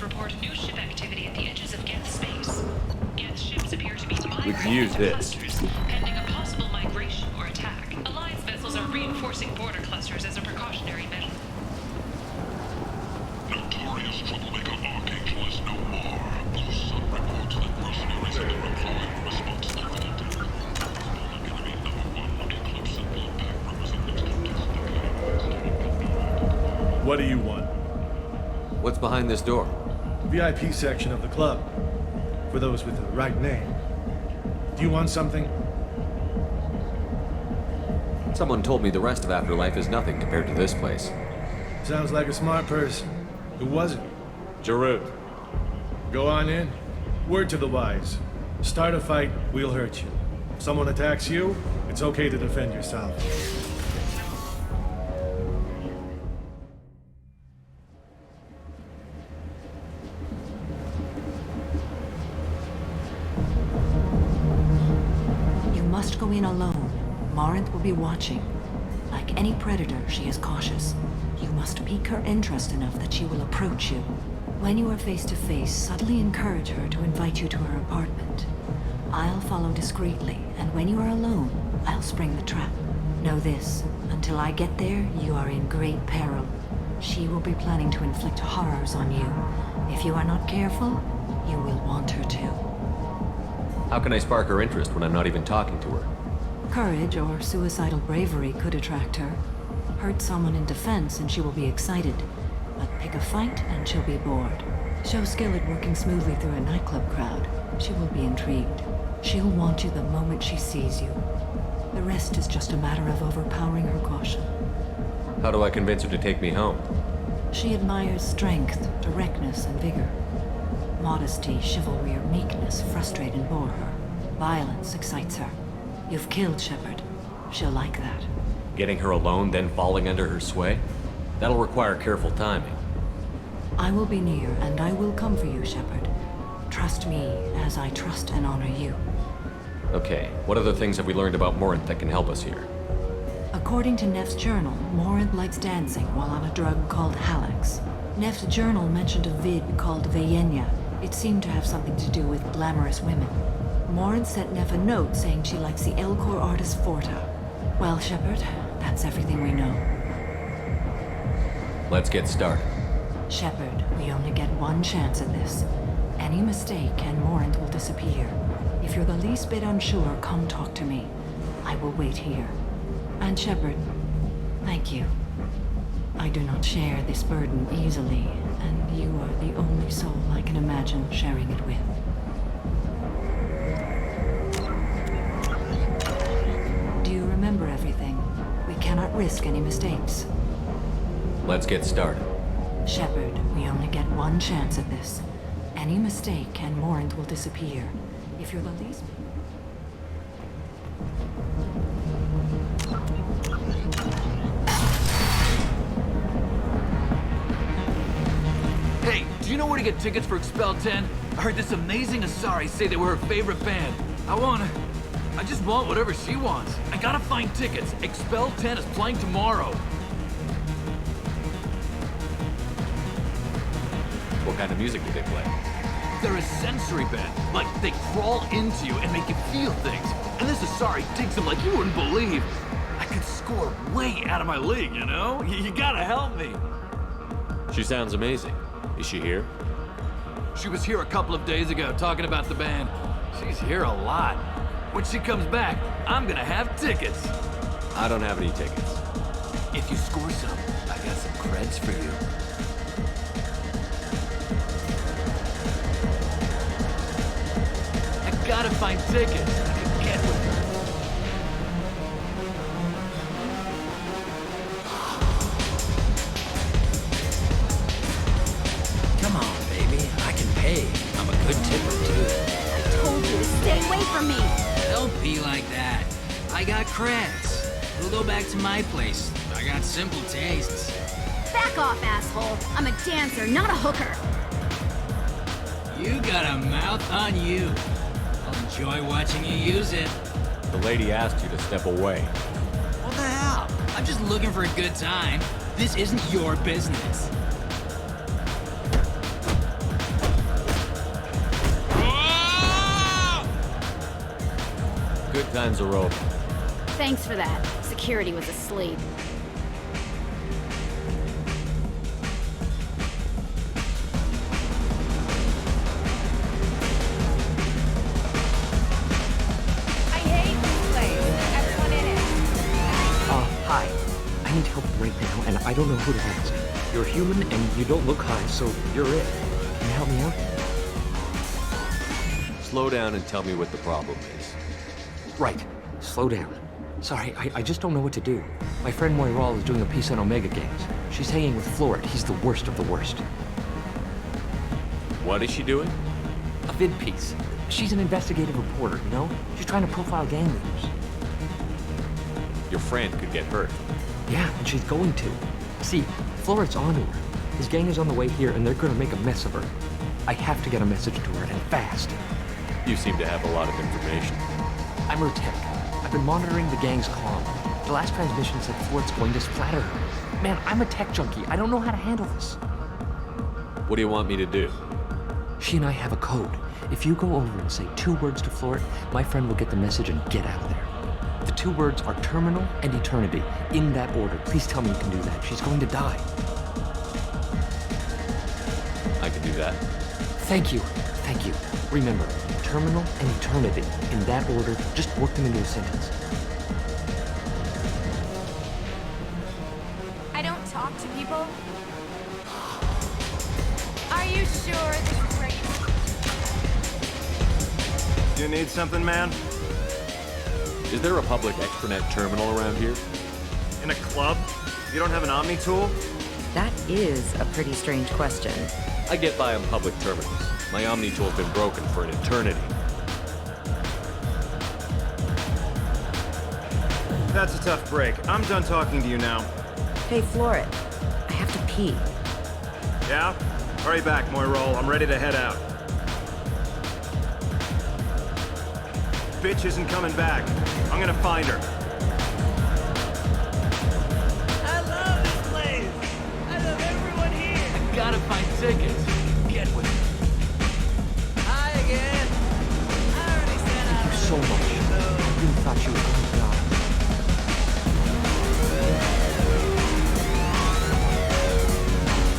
S17: Report new ship activity at the edges of Geth space. Geth ships appear to be
S6: We can use this.
S17: pending a possible migration or attack. Alliance vessels are reinforcing border clusters as a precautionary measure.
S10: Notorious troublemaker Archangel is no more. Sun reports that mercenaries are employed responsible for the death. Enemy #1 looking close at blood pack
S5: What do you want?
S6: What's behind this door?
S5: VIP section of the club. For those with the right name. Do you want something?
S6: Someone told me the rest of Afterlife is nothing compared to this place.
S5: Sounds like a smart person. Who was it?
S6: Giroud.
S5: Go on in. Word to the wise. Start a fight, we'll hurt you. If someone attacks you, it's okay to defend yourself.
S21: Must go in alone. Morinth will be watching. Like any predator, she is cautious. You must pique her interest enough that she will approach you. When you are face to face, subtly encourage her to invite you to her apartment. I'll follow discreetly, and when you are alone, I'll spring the trap. Know this, until I get there, you are in great peril. She will be planning to inflict horrors on you. If you are not careful, you will want her to.
S6: How can I spark her interest when I'm not even talking to her?
S21: Courage or suicidal bravery could attract her. Hurt someone in defense and she will be excited. But pick a fight and she'll be bored. Show skill at working smoothly through a nightclub crowd. She will be intrigued. She'll want you the moment she sees you. The rest is just a matter of overpowering her caution.
S6: How do I convince her to take me home?
S21: She admires strength, directness, and vigor. Modesty, chivalry, or meekness frustrate and bore her. Violence excites her. You've killed Shepard. She'll like that.
S6: Getting her alone, then falling under her sway? That'll require careful timing.
S21: I will be near, and I will come for you, Shepard. Trust me as I trust and honor you.
S6: Okay, what other things have we learned about Morinth that can help us here?
S21: According to Neff's journal, Morinth likes dancing while on a drug called Halax. Neff's journal mentioned a vid called Vayenya. It seemed to have something to do with glamorous women. Morinth sent Neff a note saying she likes the Elcor artist Forta. Well, Shepard, that's everything we know.
S6: Let's get started.
S21: Shepard, we only get one chance at this. Any mistake and Morinth will disappear. If you're the least bit unsure, come talk to me. I will wait here. And Shepard, thank you. I do not share this burden easily, and you are the only soul I can imagine sharing it with. risk any mistakes.
S6: Let's get started.
S21: Shepard, we only get one chance at this. Any mistake and Morant will disappear. If you're the least...
S2: Hey, do you know where to get tickets for Expel 10? I heard this amazing Asari say they were her favorite band. I just want whatever she wants. I gotta find tickets. Expel 10 is playing tomorrow.
S6: What kind of music do they play?
S2: They're a sensory band. Like, they crawl into you and make you feel things. And this Asari digs them like you wouldn't believe. I could score way out of my league, you know? You gotta help me.
S6: She sounds amazing. Is she here?
S2: She was here a couple of days ago talking about the band. She's here a lot. When she comes back, I'm gonna have tickets.
S6: I don't have any tickets.
S2: If you score some, I got some creds for you. I gotta find tickets. I can get with her.
S8: Come on, baby. I can pay. I'm a good tipper, too.
S23: I told you to stay away from me!
S8: Don't be like that. I got creds. We'll go back to my place. I got simple tastes.
S23: Back off, asshole! I'm a dancer, not a hooker!
S8: You got a mouth on you. I'll enjoy watching you use it.
S6: The lady asked you to step away.
S8: What the hell? I'm just looking for a good time. This isn't your business.
S6: Good times are over.
S23: Thanks for that. Security was asleep.
S24: I hate this place. Everyone in it.
S25: Hi. I need help right now, and I don't know who to ask. You're human, and you don't look high, so you're it. Can you help me out?
S6: Slow down and tell me what the problem is.
S25: Right. Slow down. Sorry, I just don't know what to do. My friend Moiral is doing a piece on Omega Games. She's hanging with Floret. He's the worst of the worst.
S6: What is she doing?
S25: A vid piece. She's an investigative reporter, you know? She's trying to profile gang leaders.
S6: Your friend could get hurt.
S25: Yeah, and she's going to. See, Floret's onto her. His gang is on the way here, and they're gonna make a mess of her. I have to get a message to her, and fast.
S6: You seem to have a lot of information.
S25: I'm her tech. I've been monitoring the gang's comm. The last transmission said Floret's going to splatter her. Man, I'm a tech junkie. I don't know how to handle this.
S6: What do you want me to do?
S25: She and I have a code. If you go over and say 2 words to Floret, my friend will get the message and get out of there. The 2 words are terminal and eternity. In that order. Please tell me you can do that. She's going to die.
S6: I can do that.
S25: Thank you. Thank you. Remember, terminal and eternity. In that order, just work them into a sentence.
S24: I don't talk to people. Are you sure this is where you...
S26: You need something, man?
S6: Is there a public extranet terminal around here?
S26: In a club? You don't have an Omni tool?
S3: That is a pretty strange question.
S6: I get by on public terminals. My Omni tool's been broken for an eternity.
S26: That's a tough break. I'm done talking to you now.
S3: Hey, Floret. I have to pee.
S26: Yeah? Hurry back, Moiral. I'm ready to head out. Bitch isn't coming back. I'm gonna find her.
S8: I love this place. I love everyone here.
S2: I gotta find tickets. Get with it.
S8: Hi again. I already said
S25: Thank you so much. I really thought you were going to die.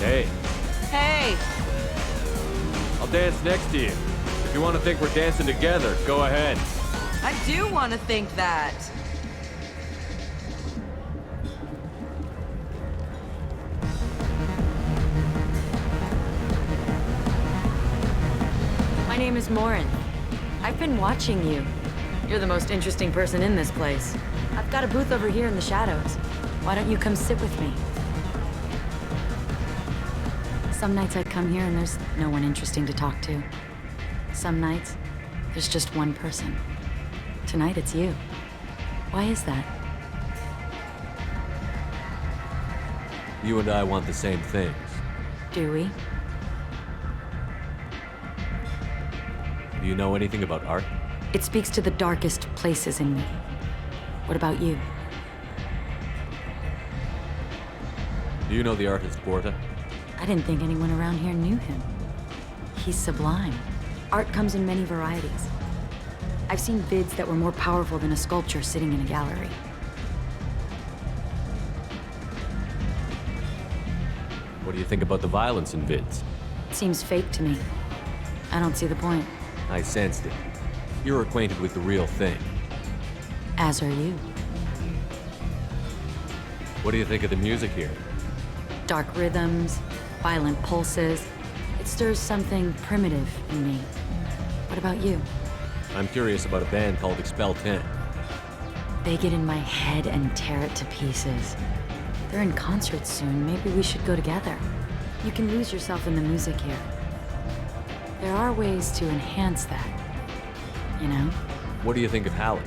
S6: Hey,
S24: Hey!
S6: I'll dance next to you. If you want to think we're dancing together, go ahead.
S24: I do want to think that.
S3: My name is Morin. I've been watching you. You're the most interesting person in this place. I've got a booth over here in the shadows. Why don't you come sit with me? Some nights I come here and there's no one interesting to talk to. Some nights, there's just one person. Tonight it's you. Why is that?
S6: You and I want the same things.
S3: Do we?
S6: Do you know anything about art?
S3: It speaks to the darkest places in me. What about you?
S6: Do you know the artist Porta?
S3: I didn't think anyone around here knew him. He's sublime. Art comes in many varieties. I've seen vids that were more powerful than a sculpture sitting in a gallery.
S6: What do you think about the violence in vids?
S3: It seems fake to me. I don't see the point.
S6: I sensed it. You're acquainted with the real thing.
S3: As are you.
S6: What do you think of the music here?
S3: Dark rhythms, violent pulses. It stirs something primitive in me. What about you?
S6: I'm curious about a band called Expel 10.
S3: They get in my head and tear it to pieces. They're in concert soon. Maybe we should go together. You can lose yourself in the music here. There are ways to enhance that. You know?
S6: What do you think of Halleck?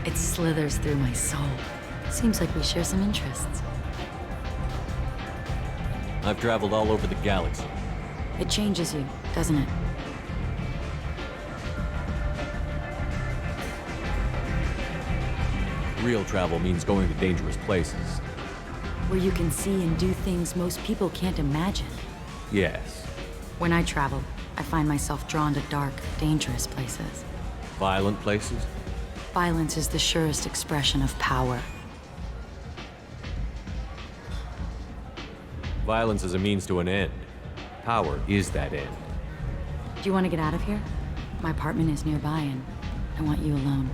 S3: It slithers through my soul. Seems like we share some interests.
S6: I've traveled all over the galaxy.
S3: It changes you, doesn't it?
S6: Real travel means going to dangerous places.
S3: Where you can see and do things most people can't imagine.
S6: Yes.
S3: When I travel, I find myself drawn to dark, dangerous places.
S6: Violent places?
S3: Violence is the surest expression of power.
S6: Violence is a means to an end. Power is that end.
S3: Do you want to get out of here? My apartment is nearby and I want you alone.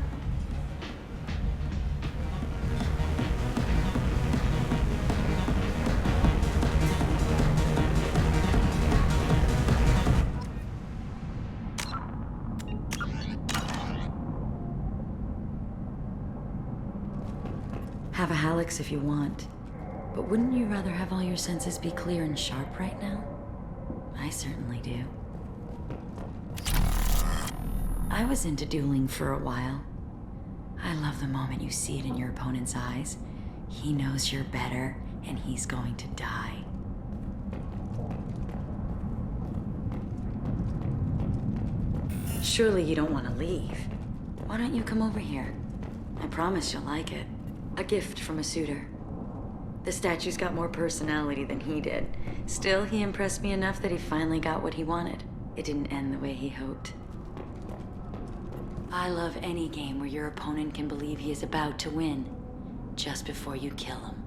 S3: Have a Hallex if you want. But wouldn't you rather have all your senses be clear and sharp right now? I certainly do. I was into dueling for a while. I love the moment you see it in your opponent's eyes. He knows you're better, and he's going to die. Surely you don't want to leave. Why don't you come over here? I promise you'll like it. A gift from a suitor. The statue's got more personality than he did. Still, he impressed me enough that he finally got what he wanted. It didn't end the way he hoped. I love any game where your opponent can believe he is about to win, just before you kill him.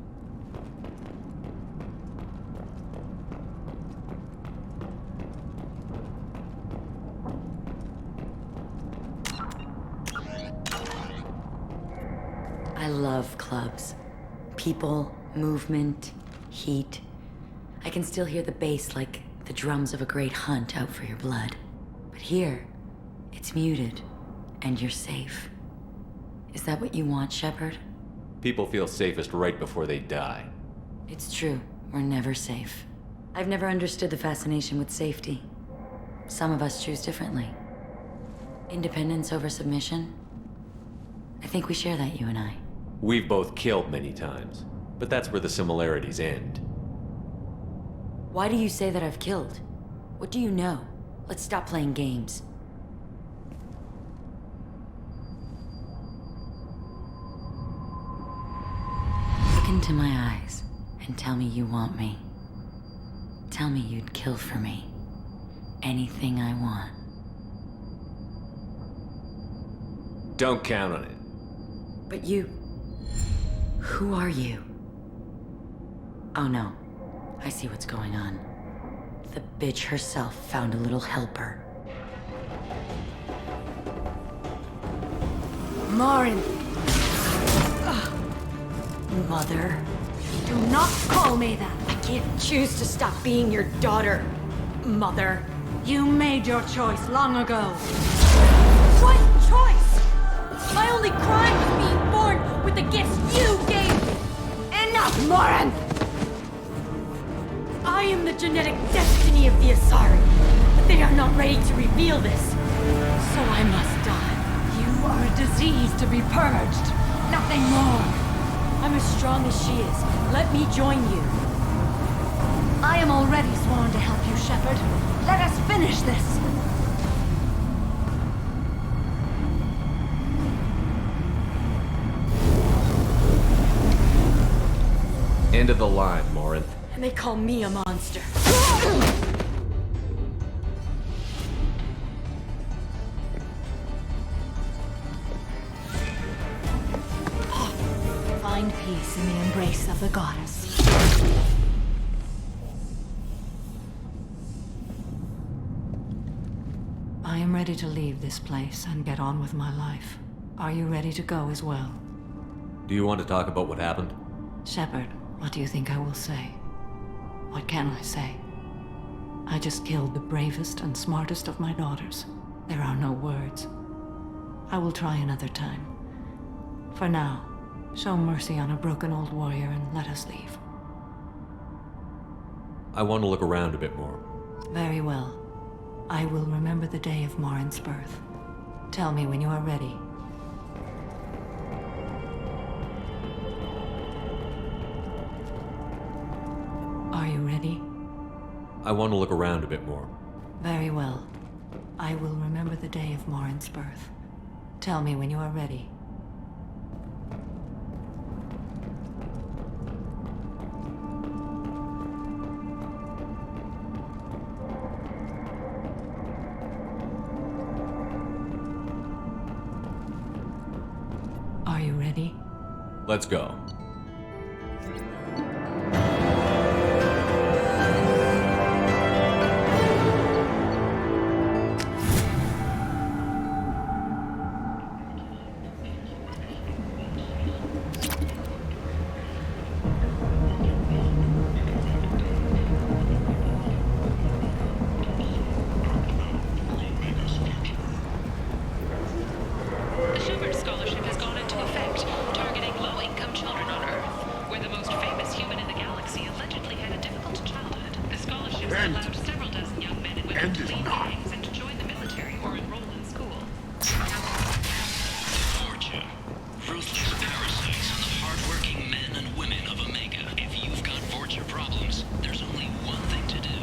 S3: I love clubs. People, movement, heat. I can still hear the bass like the drums of a great hunt out for your blood. But here, it's muted, and you're safe. Is that what you want, Shepard?
S6: People feel safest right before they die.
S3: It's true. We're never safe. I've never understood the fascination with safety. Some of us choose differently. Independence over submission? I think we share that, you and I.
S6: We've both killed many times, but that's where the similarities end.
S3: Why do you say that I've killed? What do you know? Let's stop playing games. Look into my eyes and tell me you want me. Tell me you'd kill for me. Anything I want.
S6: Don't count on it.
S3: But you... Who are you? Oh no. I see what's going on. The bitch herself found a little helper.
S23: Marin!
S3: Mother.
S23: Do not call me that!
S3: I can't choose to stop being your daughter, Mother.
S23: You made your choice long ago.
S3: What choice? My only crime was being born with the gifts you gave me.
S23: Enough!
S3: Enough, Morin! I am the genetic destiny of the Asari, but they are not ready to reveal this. So I must die. You are a disease to be purged. Nothing more. I'm as strong as she is. Let me join you. I am already sworn to help you, Shepard. Let us finish this.
S6: End of the line, Morin.
S3: And they call me a monster.
S21: Find peace in the embrace of the goddess. I am ready to leave this place and get on with my life. Are you ready to go as well?
S6: Do you want to talk about what happened?
S21: Shepard, what do you think I will say? What can I say? I just killed the bravest and smartest of my daughters. There are no words. I will try another time. For now, show mercy on a broken old warrior and let us leave.
S6: I want to look around a bit more.
S21: Very well. I will remember the day of Morin's birth. Tell me when you are ready. Are you ready?
S6: I want to look around a bit more.
S21: Very well. I will remember the day of Morin's birth. Tell me when you are ready. Are you ready?
S6: Let's go.
S17: The Schubert Scholarship has gone into effect, targeting low-income children on Earth, where the most famous human in the galaxy allegedly had a difficult childhood. The scholarship has allowed several dozen young men and women to leave gangs and to join the military or enroll in school.
S20: Fortune. Ruthless parasites on the hardworking men and women of Omega. If you've got Fortune problems, there's only one thing to do.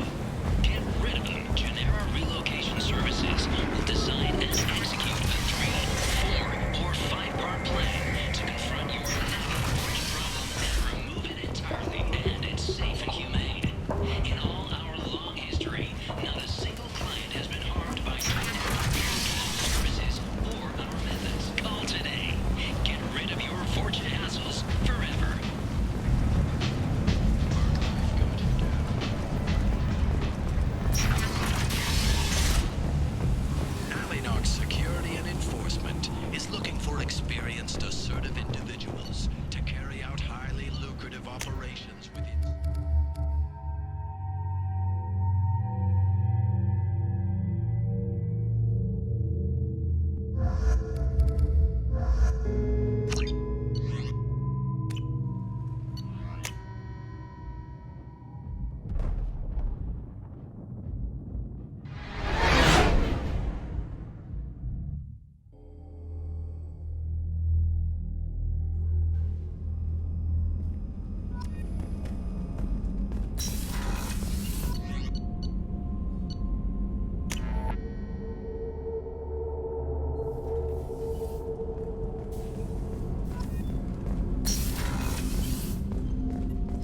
S20: Get rid of them. Genera Relocation Services will design and execute a 3, 4, or 5-part plan to confront your Fortune problem and remove it entirely. And it's safe and humane. In all our long history, not a single client has been harmed by Genera Relocation Services or our methods. Call today. Get rid of your Fortune hassles forever. Alinox Security and Enforcement is looking for experienced, assertive individuals to carry out highly lucrative operations within...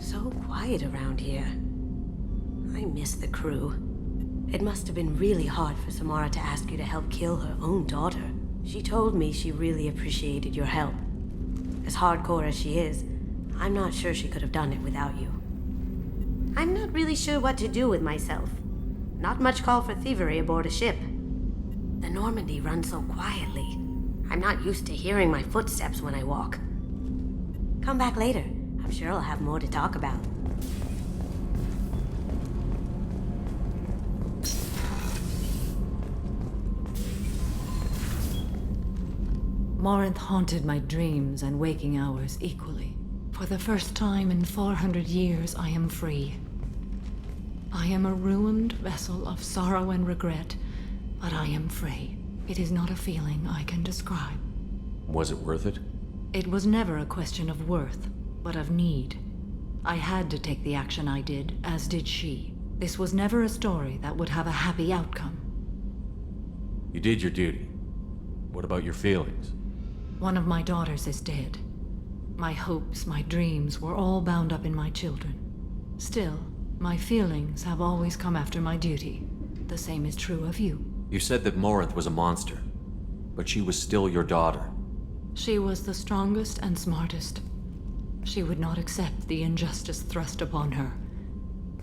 S1: So quiet around here. I miss the crew. It must have been really hard for Samara to ask you to help kill her own daughter. She told me she really appreciated your help. As hardcore as she is, I'm not sure she could have done it without you. I'm not really sure what to do with myself. Not much call for thievery aboard a ship. The Normandy runs so quietly. I'm not used to hearing my footsteps when I walk. Come back later. I'm sure I'll have more to talk about.
S21: Morinth haunted my dreams and waking hours equally. For the first time in 400 years, I am free. I am a ruined vessel of sorrow and regret, but I am free. It is not a feeling I can describe.
S6: Was it worth it?
S21: It was never a question of worth, but of need. I had to take the action I did, as did she. This was never a story that would have a happy outcome.
S6: You did your duty. What about your feelings?
S21: One of my daughters is dead. My hopes, my dreams were all bound up in my children. Still, my feelings have always come after my duty. The same is true of you.
S6: You said that Morinth was a monster, but she was still your daughter.
S21: She was the strongest and smartest. She would not accept the injustice thrust upon her.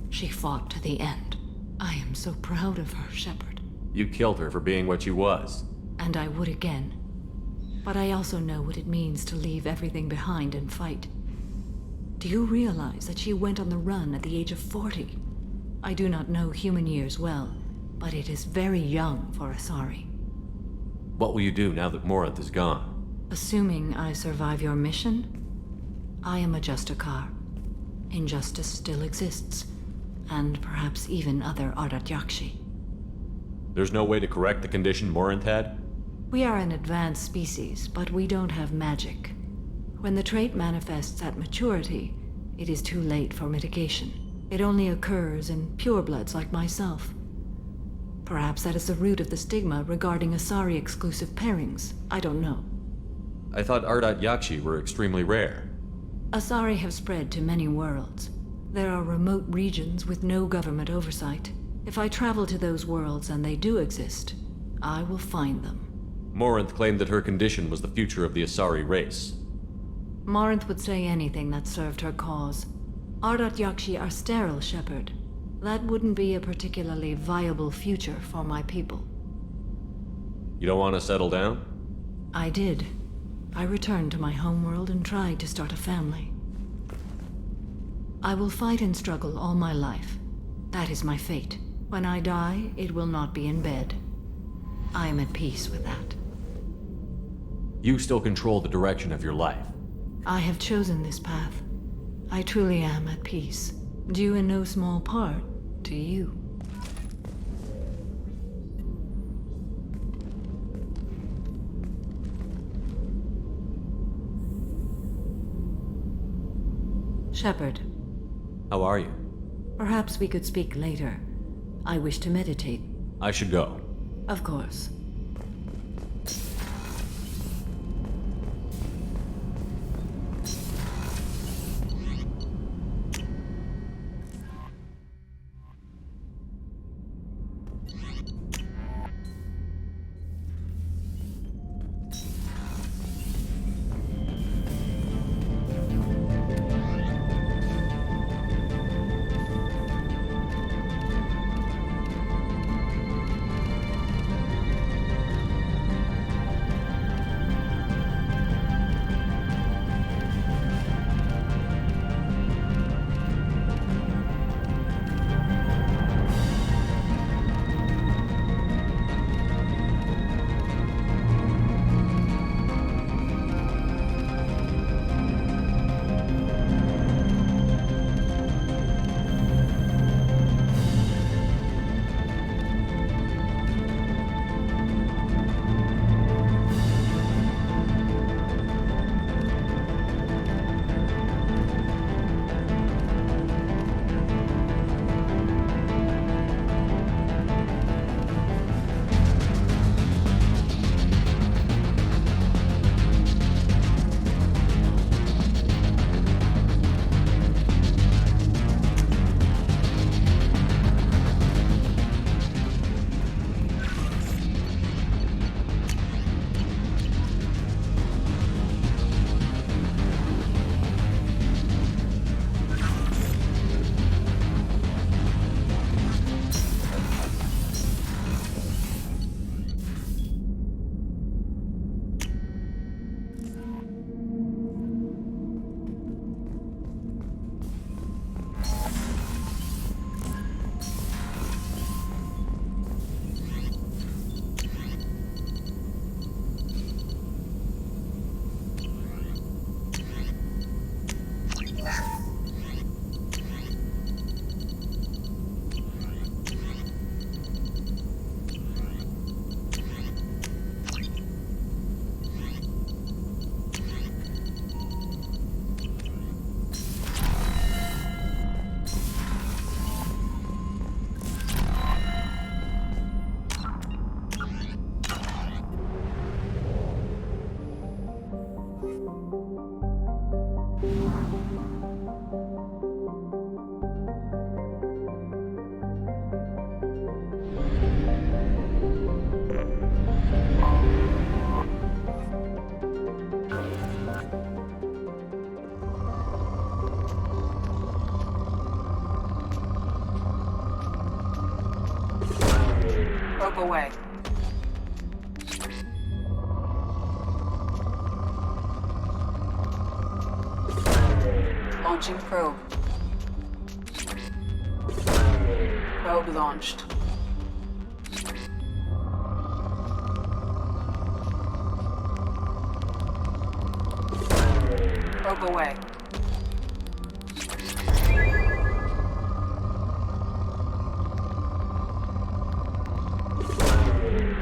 S21: She fought to the end. I am so proud of her, Shepard.
S6: You killed her for being what she was.
S21: And I would again. But I also know what it means to leave everything behind and fight. Do you realize that she went on the run at the age of 40? I do not know human years well, but it is very young for Asari.
S6: What will you do now that Morinth is gone?
S21: Assuming I survive your mission, I am a Justicar. Injustice still exists, and perhaps even other Ardat Yakshi.
S6: There's no way to correct the condition Morinth had?
S21: We are an advanced species, but we don't have magic. When the trait manifests at maturity, it is too late for mitigation. It only occurs in purebloods like myself. Perhaps that is the root of the stigma regarding Asari-exclusive pairings. I don't know.
S6: I thought Ardat Yakshi were extremely rare.
S21: Asari have spread to many worlds. There are remote regions with no government oversight. If I travel to those worlds, and they do exist, I will find them.
S6: Morinth claimed that her condition was the future of the Asari race.
S21: Morinth would say anything that served her cause. Ardat Yakshi are sterile, Shepard. That wouldn't be a particularly viable future for my people.
S6: You don't want to settle down?
S21: I did. I returned to my homeworld and tried to start a family. I will fight and struggle all my life. That is my fate. When I die, it will not be in bed. I am at peace with that.
S6: You still control the direction of your life.
S21: I have chosen this path. I truly am at peace, due in no small part to you. Shepard.
S6: How are you?
S21: Perhaps we could speak later. I wish to meditate.
S6: I should go.
S21: Of course.
S4: Probe away. Launching probe. Probe launched. Probe away.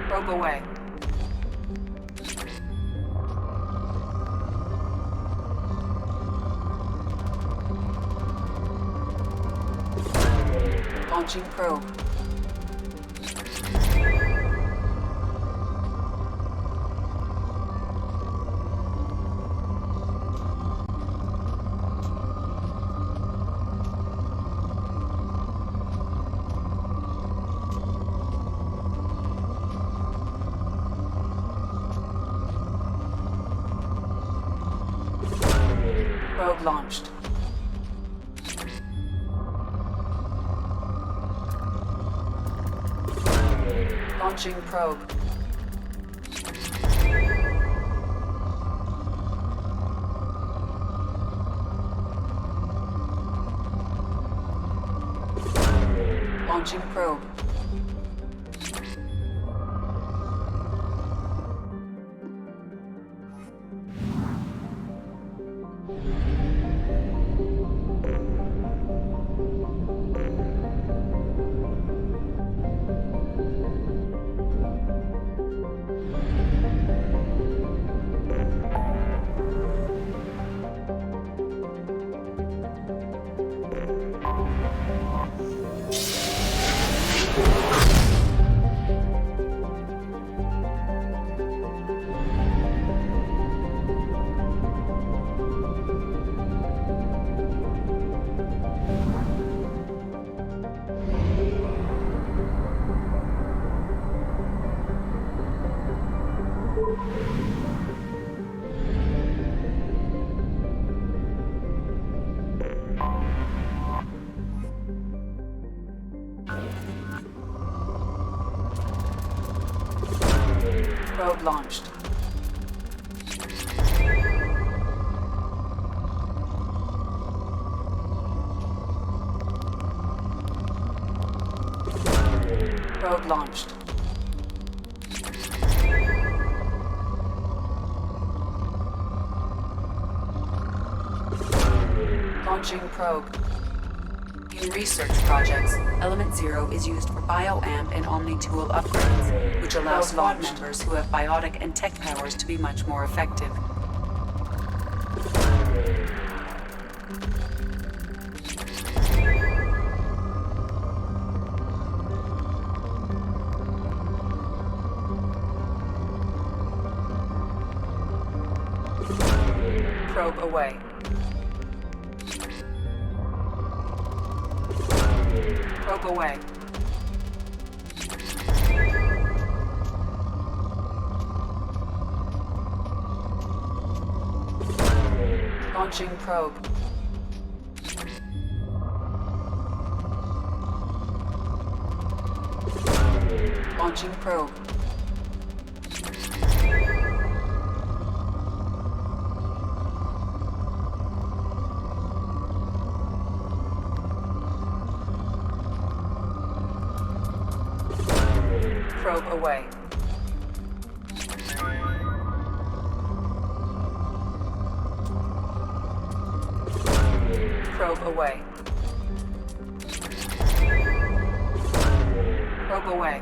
S4: Probe away. Launching probe. Probe launched. Launching probe. Launching probe. Probe launched. Probe launched. Launching probe. In research projects, Element Zero is used for Bio-Amp and Omni-Tool upgrades, which allows squad members who have biotic and tech powers to be much more effective. Probe away. Probe away. Launching probe. Launching probe. Probe away. Probe away. Probe away.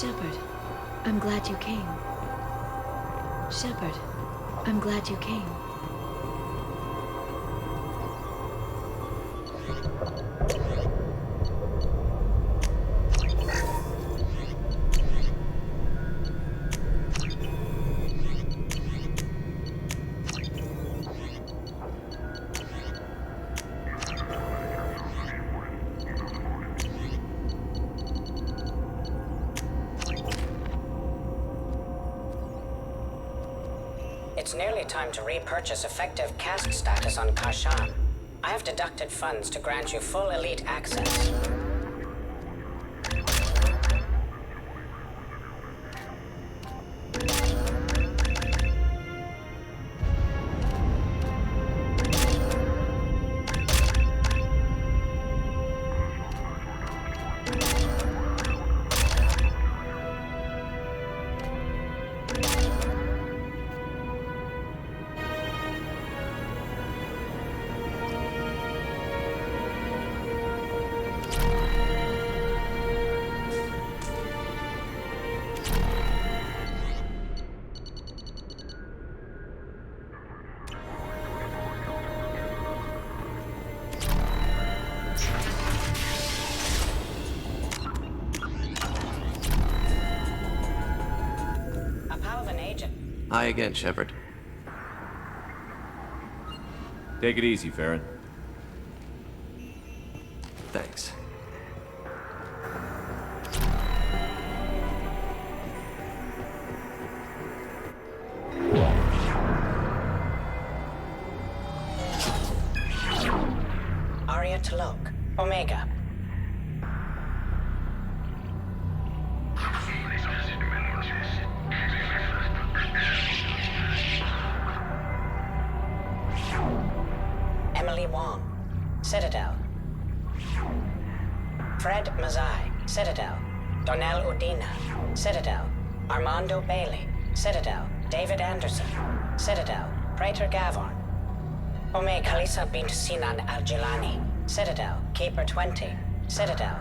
S19: Shepard, I'm glad you came. Shepard, I'm glad you came.
S9: It's nearly time to repurchase effective caste status on Kashan. I have deducted funds to grant you full elite access.
S11: Hi again, Shepard.
S6: Take it easy, Farron.
S11: Thanks.
S9: Arya Talok, Omega. Emily Wong, Citadel. Fred Mazai, Citadel. Donnell Udina, Citadel. Armando Bailey, Citadel. David Anderson, Citadel. Praetor Gavon. Omega Khalisa bint Sinan Al-Jilani, Citadel. Keeper 20, Citadel.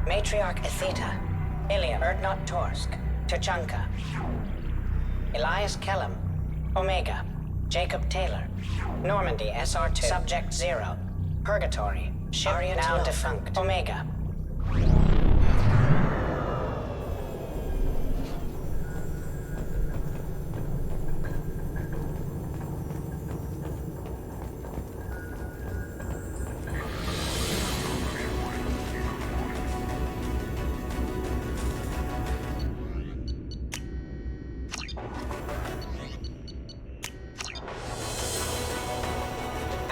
S9: Matriarch Etheta. Ilya Erdnot Torsk, Tuchanka. Elias Kellum, Omega. Jacob Taylor. Normandy SR2. Subject 0. Purgatory. Ship now defunct. Omega.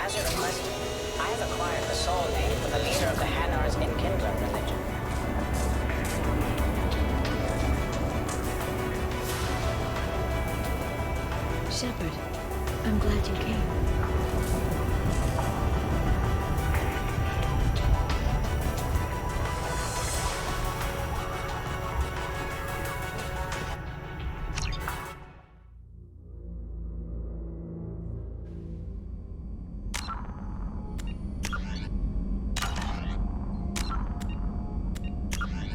S9: As you requested, I have acquired the soul name for the leader of the Hanar's Enkindler religion.
S19: Shepard, I'm glad you came.